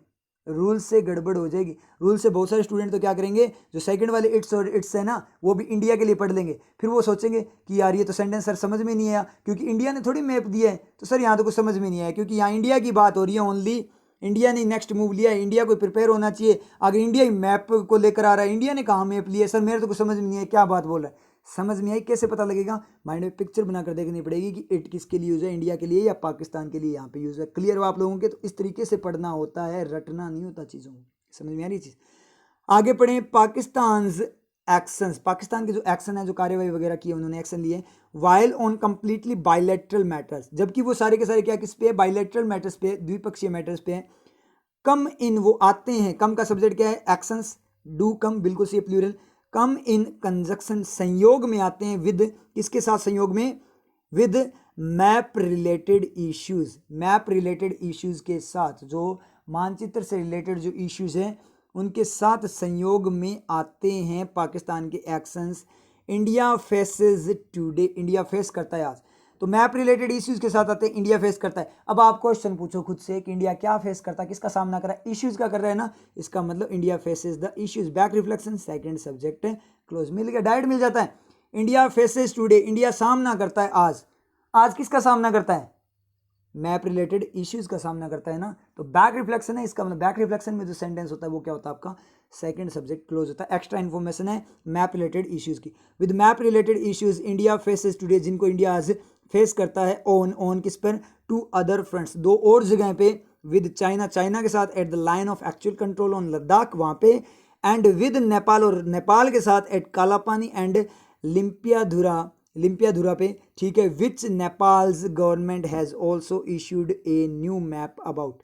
Speaker 1: रूल्स से गड़बड़ हो जाएगी। रूल से बहुत सारे स्टूडेंट तो क्या करेंगे, जो सेकंड वाले इट्स और इट्स है ना, वो भी इंडिया के लिए पढ़ लेंगे। फिर वो सोचेंगे कि यार ये तो सेंटेंस सर समझ में नहीं आया, क्योंकि इंडिया ने थोड़ी मैप दिया है। तो सर यहाँ तो कुछ समझ में नहीं आया, क्योंकि यहाँ इंडिया की बात हो रही है ओनली, इंडिया ने नेक्स्ट मूव लिया है, इंडिया को प्रिपेयर होना चाहिए। अगर इंडिया ही मैप को लेकर आ रहा है, इंडिया ने कहाँ मैप लिया? सर मेरे तो कुछ समझ में नहीं है, क्या बात बोल रहा है? समझ में आई? कैसे पता लगेगा? माइंड में पिक्चर बनाकर देखनी पड़ेगी कि इट किसके लिए यूज़ है, इंडिया के लिए या पाकिस्तान के लिए यहाँ पे यूज़ है। क्लियर हो आप लोगों के? तो इस तरीके से पढ़ना होता है, रटना नहीं होता चीज़ों को। समझ में आ रही चीज़? आगे पढ़ें, पाकिस्तान एक्शंस, पाकिस्तान के जो एक्शन है, जो कार्यवाही वगैरह की उन्होंने एक्शन लिए, while on completely bilateral matters, जबकि वो सारे के सारे क्या किस पे है? बायलैटरल मैटर्स पे, द्विपक्षीय मैटर्स पे है। कम इन वो आते हैं, कम का सब्जेक्ट क्या है? एक्शंस। डू कम, बिल्कुल सही प्लूरल। कम इन कंजक्शन, संयोग में आते हैं, विद किसके साथ संयोग में? With map related issues, map related issues के साथ, जो मानचित्र से रिलेटेड जो इश्यूज हैं उनके साथ संयोग में आते हैं पाकिस्तान के actions. India faces today, India face करता है आज, तो मैप रिलेटेड इश्यूज के साथ आते हैं, इंडिया फेस करता है। अब आप क्वेश्चन पूछो खुद से कि इंडिया क्या फेस करता है, किसका सामना कर रहा है? इश्यूज का कर रहा है ना, इसका मतलब India faces the issues. Back reflection, second subject close, मिल गया, डायरेक्ट मिल जाता है। इंडिया फेसेस टुडे, इंडिया सामना करता है आज। आज किसका सामना करता है? मैप रिलेटेड इश्यूज का सामना करता है ना, तो बैक रिफ्लेक्शन है, इसका मतलब बैक रिफ्लेक्शन में जो सेंटेंस होता है वो क्या होता है आपका? सेकंड सब्जेक्ट क्लोज होता है। एक्स्ट्रा इन्फॉर्मेशन है मैप रिलेटेड इश्यूज की। With map related issues India faces today, जिनको इंडिया आज फेस करता है, ऑन किस पर? टू अदर फ्रंट्स, दो और जगह पे। विद चाइना, चाइना के साथ at the line of actual control on Ladakh, वहाँ पे। एंड विद नेपाल, और नेपाल के साथ एट कालापानी एंड लिम्पियाधुरा पे। ठीक है, which Nepal's government has also issued a new map about.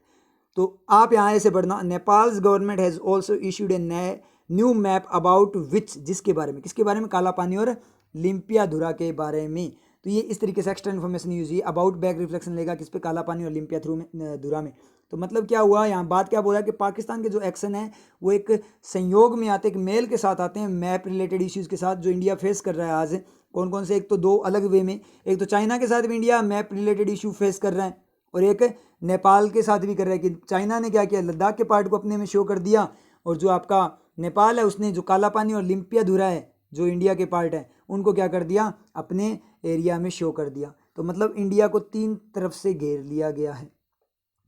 Speaker 1: तो आप यहाँ ऐसे पढ़ना, Nepal's government has also issued a new map about which, जिसके बारे में, किसके बारे में? कालापानी और लिम्पियाधुरा के बारे में। तो ये इस तरीके से एक्स्ट्रा इन्फॉर्मेशन यूज है। अबाउट बैक रिफ्लेक्शन लेगा किस पे? कालापानी और लिम्पियाधुरा में। तो मतलब क्या हुआ यहाँ, बात क्या बोला कि पाकिस्तान के जो एक्शन है वो एक संयोग में आते हैं, एक मेल के साथ आते हैं, मैप रिलेटेड इश्यूज के साथ, जो इंडिया फेस कर रहा है आज। कौन कौन से? एक तो दो अलग वे में, एक तो चाइना के साथ भी India map related issue face कर रहा है, और एक नेपाल के साथ भी कर रहा है। कि चाइना ने क्या किया, लद्दाख के पार्ट को अपने में शो कर दिया, और जो आपका नेपाल है उसने जो कालापानी और लिम्पियाधुरा है जो इंडिया के पार्ट है उनको क्या कर दिया, अपने एरिया में शो कर दिया। तो मतलब इंडिया को तीन तरफ से घेर लिया गया है।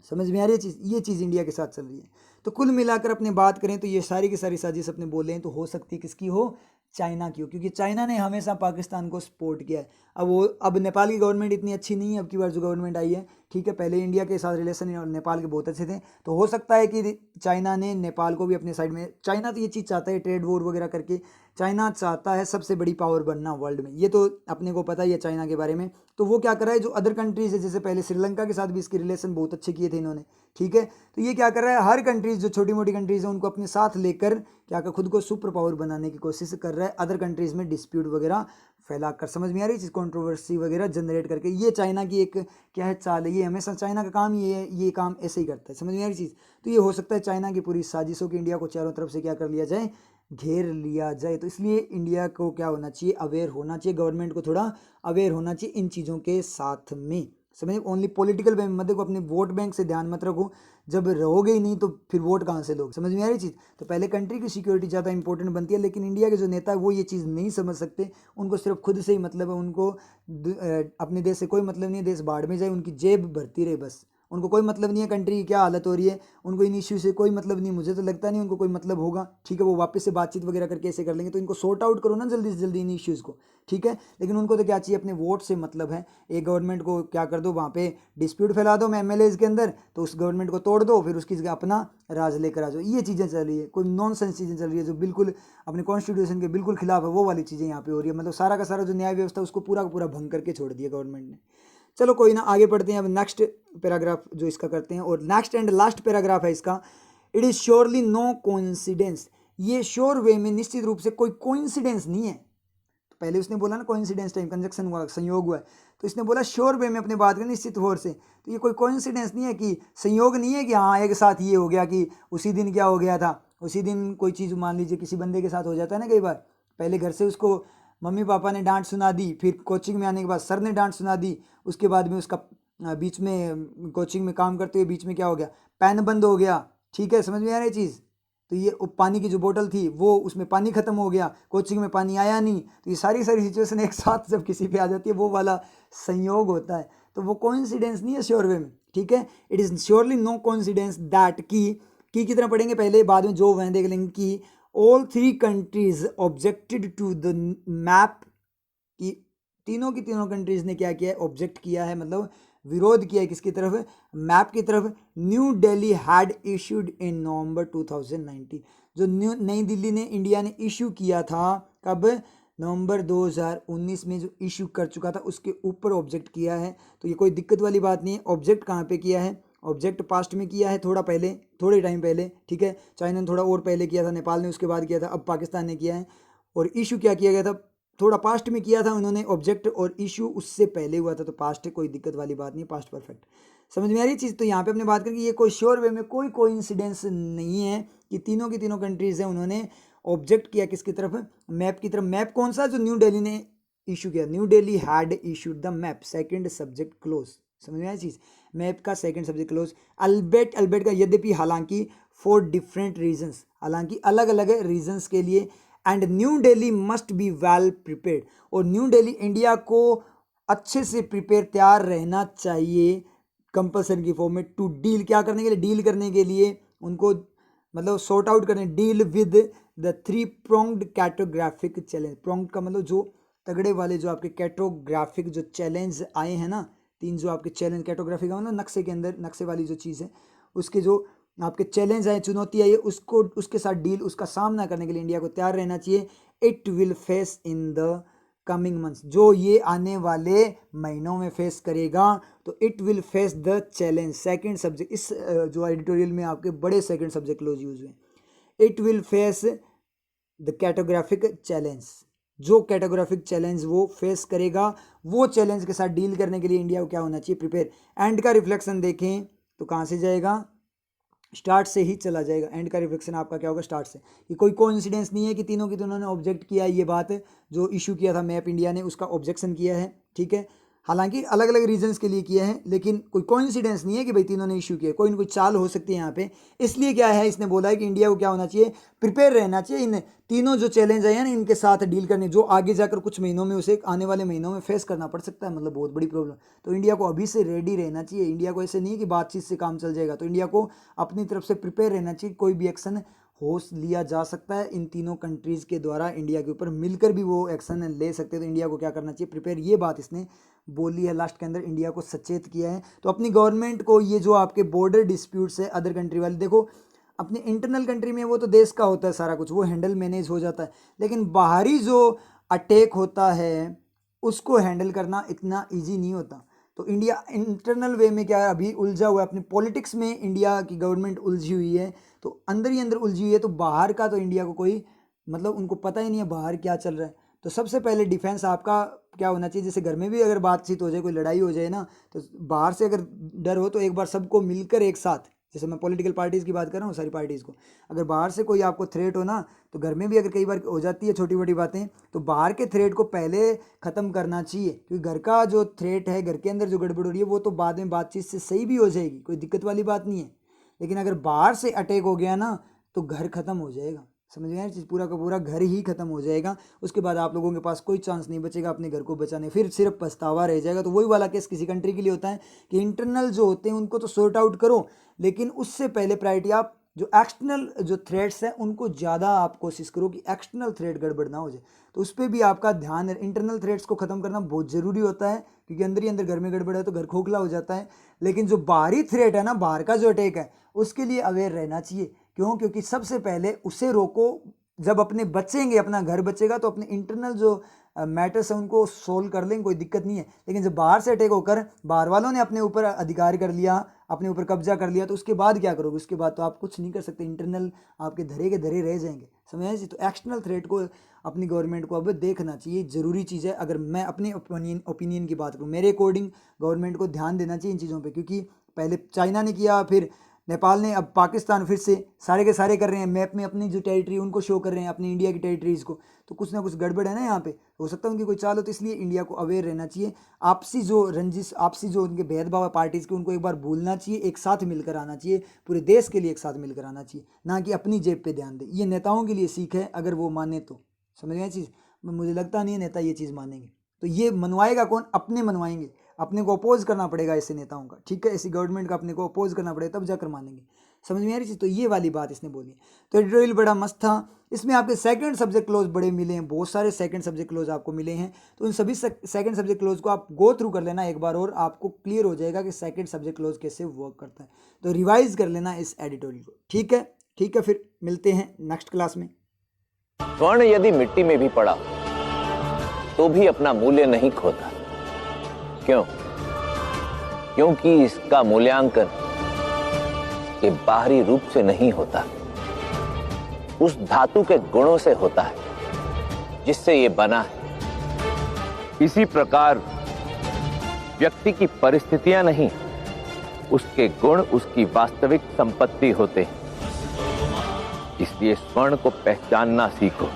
Speaker 1: समझ में आ रही है चीज़, ये चीज़ इंडिया के साथ चल रही है। तो कुल मिलाकर अपने बात करें तो ये सारी की सारी साजिश अपने बोले हैं तो हो सकती है किसकी हो, चाइना की हो, क्योंकि चाइना ने हमेशा पाकिस्तान को सपोर्ट किया है। अब नेपाल की गवर्नमेंट इतनी अच्छी नहीं है, अब की बार जो गवर्नमेंट आई है, ठीक है, पहले इंडिया के साथ रिलेशन और नेपाल के बहुत अच्छे थे, तो हो सकता है कि चाइना ने नेपाल को भी अपने साइड में, चाइना तो ये चीज़ चाहता है ट्रेड वॉर वगैरह करके, चाइना चाहता है सबसे बड़ी पावर बनना वर्ल्ड में, ये तो अपने को पता ही है चाइना के बारे में। तो वो क्या कर रहा है, जो अदर कंट्रीज है, जैसे पहले श्रीलंका के साथ भी इसके रिलेशन बहुत अच्छे किए थे इन्होंने, ठीक है, तो ये क्या कर रहा है, हर कंट्रीज जो छोटी मोटी कंट्रीज है उनको अपने साथ लेकर क्या कर खुद को सुपर पावर बनाने की कोशिश कर रहा है, अदर कंट्रीज में डिस्प्यूट वगैरह फैला कर, समझ में आ रही चीज़, कंट्रोवर्सी वगैरह जनरेट करके, ये चाइना की एक क्या है चाल है, ये हमेशा चाइना का काम ही है, ये काम ऐसे ही करता है, समझ में आ रही चीज़। तो ये हो सकता है चाइना की पूरी साजिशों की इंडिया को चारों तरफ से क्या कर लिया जाए, घेर लिया जाए। तो इसलिए इंडिया को क्या होना चाहिए, अवेयर होना चाहिए, गवर्नमेंट को थोड़ा अवेयर होना चाहिए इन चीज़ों के साथ में, समझे। ओनली पॉलिटिकल वे मत देखो, अपने वोट बैंक से ध्यान मत रखो, जब रहोगे ही नहीं तो फिर वोट कहाँ से लोग, समझ में आ रही चीज़। तो पहले कंट्री की सिक्योरिटी ज़्यादा इंपॉर्टेंट बनती है, लेकिन इंडिया के जो नेता है वो ये चीज़ नहीं समझ सकते, उनको सिर्फ खुद से ही मतलब है, उनको अपने देश से कोई मतलब नहीं है, देश बाढ़ में जाए, उनकी जेब भरती रहे बस, उनको कोई मतलब नहीं है कंट्री की क्या हालत हो रही है, उनको इन इश्यू से कोई मतलब नहीं, मुझे तो लगता नहीं उनको कोई मतलब होगा, ठीक है, वो वापस से बातचीत वगैरह करके ऐसे कर लेंगे। तो इनको सॉर्ट आउट करो ना जल्दी से जल्दी इन इश्यूज़ को, ठीक है, लेकिन उनको तो क्या चाहिए, अपने वोट से मतलब है। एक गवर्नमेंट को क्या कर दो, वहाँ पे डिस्प्यूट फैला दो एमएलएज के अंदर, तो उस गवर्नमेंट को तोड़ दो, फिर उसकी जगह अपना राज लेकर आ जाओ, ये चीज़ें चल रही है, कोई नॉनसेंस चीज़ें चल रही है जो बिल्कुल अपने कॉन्स्टिट्यूशन के बिल्कुल खिलाफ है, वो वाली चीज़ें यहाँ पे हो रही है, मतलब सारा का सारा जो न्याय व्यवस्था उसको पूरा का पूरा भंग करके छोड़ दिया गवर्नमेंट ने। चलो कोई ना, आगे बढ़ते हैं, अब नेक्स्ट पैराग्राफ जो इसका करते हैं, और नेक्स्ट एंड लास्ट पैराग्राफ है इसका, it is surely no coincidence, ये श्योर वे में निश्चित रूप से कोई कोइंसिडेंस नहीं है। तो पहले उसने बोला ना कोइंसिडेंस टाइम कंजक्शन हुआ, संयोग हुआ है, तो इसने बोला श्योर वे में अपने बात करें निश्चित तौर से, तो ये कोई कोइंसिडेंस नहीं है, कि संयोग नहीं है कि हाँ एक साथ ये हो गया, कि उसी दिन क्या हो गया था, उसी दिन कोई चीज़ मान लीजिए किसी बंदे के साथ हो जाता है ना कई बार, पहले घर से उसको मम्मी पापा ने डांट सुना दी, फिर कोचिंग में आने के बाद सर ने डांट सुना दी, उसके बाद में उसका बीच में कोचिंग में काम करते हुए बीच में क्या हो गया, पेन बंद हो गया, ठीक है, समझ में आ रही चीज़। तो ये पानी की जो बोतल थी वो उसमें पानी खत्म हो गया, कोचिंग में पानी आया नहीं, तो ये सारी सारी सिचुएशन एक साथ जब किसी पे आ जाती है वो वाला संयोग होता है, तो वो कोइंसिडेंस नहीं है श्योर वे में, ठीक है। It is surely no coincidence that की कितना पढ़ेंगे पहले, बाद में जो वह देख लेंगे, कि all three countries objected to the map, कि तीनों की तीनों कंट्रीज ने क्या किया है, ऑब्जेक्ट किया है, मतलब विरोध किया है किसकी तरफ, मैप की तरफ। New Delhi had issued in November 2019, जो नई दिल्ली ने इंडिया ने इशू किया था, कब, नवंबर 2019 में जो इशू कर चुका था उसके ऊपर ऑब्जेक्ट किया है। तो ये कोई दिक्कत वाली बात नहीं है। ऑब्जेक्ट कहाँ पे किया है, ऑब्जेक्ट पास्ट में किया है, थोड़ा पहले, थोड़े टाइम पहले, ठीक है, चाइना ने थोड़ा और पहले किया था, नेपाल ने उसके बाद किया था, अब पाकिस्तान ने किया है। और इशू क्या किया गया था, थोड़ा पास्ट में किया था उन्होंने ऑब्जेक्ट, और इशू उससे पहले हुआ था, तो पास्ट है, कोई दिक्कत वाली बात नहीं, पास्ट परफेक्ट, समझ में आ रही चीज़। तो यहाँ पे अपने बात करें कि ये कोई श्योर वे में कोई कोइंसिडेंस नहीं है, कि तीनों की तीनों कंट्रीज हैं उन्होंने ऑब्जेक्ट किया किसकी तरफ, मैप की तरफ। मैप कौन सा, जो न्यू दिल्ली ने इशू किया, new Delhi had issued the map, second subject close, समझ में आया चीज़, मैप का सेकंड सब्जेक्ट क्लोज। अल्बर्ट का यद्यपि, हालांकि, फॉर डिफरेंट रीजंस, हालांकि अलग अलग रीजंस के लिए, and new Delhi must be well prepared, और न्यू दिल्ली इंडिया को अच्छे से प्रिपेयर, तैयार रहना चाहिए कंपल्सरी की फॉर्म में, टू डील, क्या करने के लिए, डील करने के लिए, उनको मतलब सॉर्ट आउट करने, deal with the three pronged cartographic challenge. Pronged का मतलब जो तगड़े वाले जो आपके कैटोग्राफिक जो चैलेंज आए हैं ना, तीन जो आपके चैलेंज, कैटोग्राफी का मतलब नक्शे के अंदर, नक्शे वाली जो चीज़ है उसके जो आपके चैलेंज आए, चुनौती आई है, उसको उसके साथ डील, उसका सामना करने के लिए इंडिया को तैयार रहना चाहिए। It will face in the coming months, जो ये आने वाले महीनों में फेस करेगा, तो it will face the challenge, second subject, इस जो एडिटोरियल में आपके बड़े सेकंड सब्जेक्ट क्लोज यूज हुए, it will face the cartographic challenge, जो कैटोग्राफिक चैलेंज वो फेस करेगा, वो चैलेंज के साथ डील करने के लिए इंडिया को क्या होना चाहिए, प्रिपेयर। एंड का रिफ्लेक्शन देखें तो कहाँ से जाएगा, स्टार्ट से ही चला जाएगा। एंड का रिफ्लेक्शन आपका क्या होगा, स्टार्ट से। ये कोई कोइंसिडेंस नहीं है कि तीनों की तीनों ने ऑब्जेक्ट किया है, ये बात जो इशू किया था मैप इंडिया ने उसका ऑब्जेक्शन किया है, ठीक है। हालांकि अलग अलग रीजंस के लिए किए हैं, लेकिन कोई कोइंसिडेंस नहीं है कि भाई तीनों ने इशू किए, कोई ना कोई चाल हो सकती है यहाँ पे। इसलिए क्या है, इसने बोला है कि इंडिया को क्या होना चाहिए, प्रिपेयर रहना चाहिए इन तीनों जो चैलेंज है ना इनके साथ डील करने, जो आगे जाकर कुछ महीनों में उसे आने वाले महीनों में फेस करना पड़ सकता है, मतलब बहुत बड़ी प्रॉब्लम। तो इंडिया को अभी से रेडी रहना चाहिए। इंडिया को ऐसे नहीं कि बातचीत से काम चल जाएगा, तो इंडिया को अपनी तरफ से प्रिपेयर रहना चाहिए। कोई भी एक्शन हो लिया जा सकता है इन तीनों कंट्रीज़ के द्वारा, इंडिया के ऊपर मिलकर भी वो एक्शन ले सकते हैं। तो इंडिया को क्या करना चाहिए, प्रिपेयर। ये बात इसने बोली है लास्ट के अंदर, इंडिया को सचेत किया है। तो अपनी गवर्नमेंट को ये जो आपके बॉर्डर डिस्प्यूट्स है अदर कंट्री वाले, देखो अपने इंटरनल कंट्री में वो तो देश का होता है सारा कुछ, वो हैंडल मैनेज हो जाता है, लेकिन बाहरी जो अटैक होता है उसको हैंडल करना इतना ईजी नहीं होता। तो इंडिया इंटरनल वे में क्या है, अभी उलझा हुआ है अपनी पॉलिटिक्स में, इंडिया की गवर्नमेंट उलझी हुई है, तो अंदर ही अंदर उलझी हुई है। तो बाहर का तो इंडिया को कोई मतलब उनको पता ही नहीं है बाहर क्या चल रहा है। तो सबसे पहले डिफेंस आपका क्या होना चाहिए, जैसे घर में भी अगर बातचीत हो जाए, कोई लड़ाई हो जाए ना, तो बाहर से अगर डर हो तो एक बार सबको मिलकर एक साथ, जैसे मैं पॉलिटिकल पार्टीज़ की बात कर रहा हूँ, सारी पार्टीज़ को, अगर बाहर से कोई आपको थ्रेट हो ना, तो घर में भी अगर कई बार हो जाती है छोटी मोटी बातें, तो बाहर के थ्रेट को पहले ख़त्म करना चाहिए। क्योंकि घर का जो थ्रेट है, घर के अंदर जो गड़बड़ हो रही है, वो तो बाद में बातचीत से सही भी हो जाएगी, कोई दिक्कत वाली बात नहीं है। लेकिन अगर बाहर से अटैक हो गया ना, तो घर ख़त्म हो जाएगा। समझ में आया चीज़, पूरा का पूरा घर ही खत्म हो जाएगा। उसके बाद आप लोगों के पास कोई चांस नहीं बचेगा अपने घर को बचाने, फिर सिर्फ पछतावा रह जाएगा। तो वही वाला केस किसी कंट्री के लिए होता है कि इंटरनल जो होते हैं उनको तो सॉर्ट आउट करो, लेकिन उससे पहले प्रायोरिटी आप जो एक्सटर्नल जो थ्रेट्स हैं उनको ज़्यादा आप कोशिश करो कि एक्सटर्नल थ्रेट गड़बड़ ना हो जाए। तो उस पर भी आपका ध्यान है। इंटरनल थ्रेट्स को ख़त्म करना बहुत ज़रूरी होता है, क्योंकि अंदर ही अंदर घर में गड़बड़ है तो घर खोखला हो जाता है। लेकिन जो बाहरी थ्रेट है ना, बाहर का जो अटैक है, उसके लिए अवेयर रहना चाहिए। क्यों? क्योंकि सबसे पहले उसे रोको। जब अपने बचेंगे, अपना घर बचेगा, तो अपने इंटरनल जो मैटर्स हैं उनको सोल्व कर लेंगे, कोई दिक्कत नहीं है। लेकिन जब बाहर से अटैक होकर बाहर वालों ने अपने ऊपर अधिकार कर लिया, अपने ऊपर कब्जा कर लिया, तो उसके बाद क्या करोगे? उसके बाद तो आप कुछ नहीं कर सकते, इंटरनल आपके धरे के धरे रह जाएंगे। समझ जी? तो एक्सटर्नल थ्रेट को अपनी गवर्नमेंट को अब देखना चाहिए, ज़रूरी चीज़ है। अगर मैं अपने ओपिनियन की बात करूँ, मेरे अकॉर्डिंग गवर्नमेंट को ध्यान देना चाहिए इन चीज़ों पर, क्योंकि पहले चाइना ने किया, फिर नेपाल ने, अब पाकिस्तान फिर से सारे के सारे कर रहे हैं। मैप में अपनी जो टेरिटरी उनको शो कर रहे हैं, अपनी इंडिया की टेरिटरीज़ को। तो कुछ ना कुछ गड़बड़ है ना यहाँ पे, हो सकता है उनकी कोई चाल हो। तो इसलिए इंडिया को अवेयर रहना चाहिए। आपसी जो रंजिश, आपसी जो उनके भेदभाव है पार्टीज़ के, उनको एक बार भूलना चाहिए, एक साथ मिलकर आना चाहिए, पूरे देश के लिए एक साथ मिलकर आना चाहिए, ना कि अपनी जेब पे ध्यान दे। ये नेताओं के लिए सीख है, अगर वो माने तो। समझ गए चीज़? मुझे लगता नहीं है नेता ये चीज़ मानेंगे। तो ये मनवाएगा कौन? अपने मनवाएंगे। अपने को अपोज करना पड़ेगा ऐसे नेताओं का, ठीक है, ऐसी गवर्नमेंट का अपने को अपोज करना पड़ेगा, तब जाकर मानेंगे। समझ में आ रही चीज़? तो ये वाली बात इसने बोली। तो एडिटोरियल बड़ा मस्त था। इसमें आपके सेकंड सब्जेक्ट क्लोज बड़े मिले हैं, बहुत सारे सेकंड सब्जेक्ट क्लोज आपको मिले हैं। तो उन सभी सेकंड सब्जेक्ट क्लोज को आप गो थ्रू कर लेना एक बार, और आपको क्लियर हो जाएगा कि सेकंड सब्जेक्ट क्लोज कैसे वर्क करता है। तो रिवाइज कर लेना इस एडिटोरियल को, ठीक है? ठीक है, फिर मिलते हैं नेक्स्ट क्लास में।
Speaker 2: स्वर्ण यदि मिट्टी में भी पड़ा तो भी अपना मूल्य नहीं खोता। क्यों? क्योंकि इसका मूल्यांकन के बाहरी रूप से नहीं होता, उस धातु के गुणों से होता है जिससे ये बना है। इसी प्रकार व्यक्ति की परिस्थितियां नहीं, उसके गुण उसकी वास्तविक संपत्ति होते हैं। इसलिए स्वर्ण को पहचानना सीखो।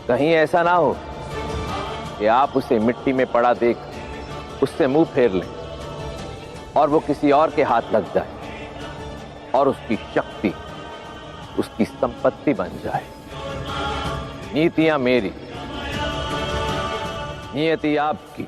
Speaker 2: कहीं ऐसा ना हो कि आप उसे मिट्टी में पड़ा देख उससे मुंह फेर लें और वो किसी और के हाथ लग जाए और उसकी शक्ति उसकी संपत्ति बन जाए। नीतियां मेरी, नियति आपकी,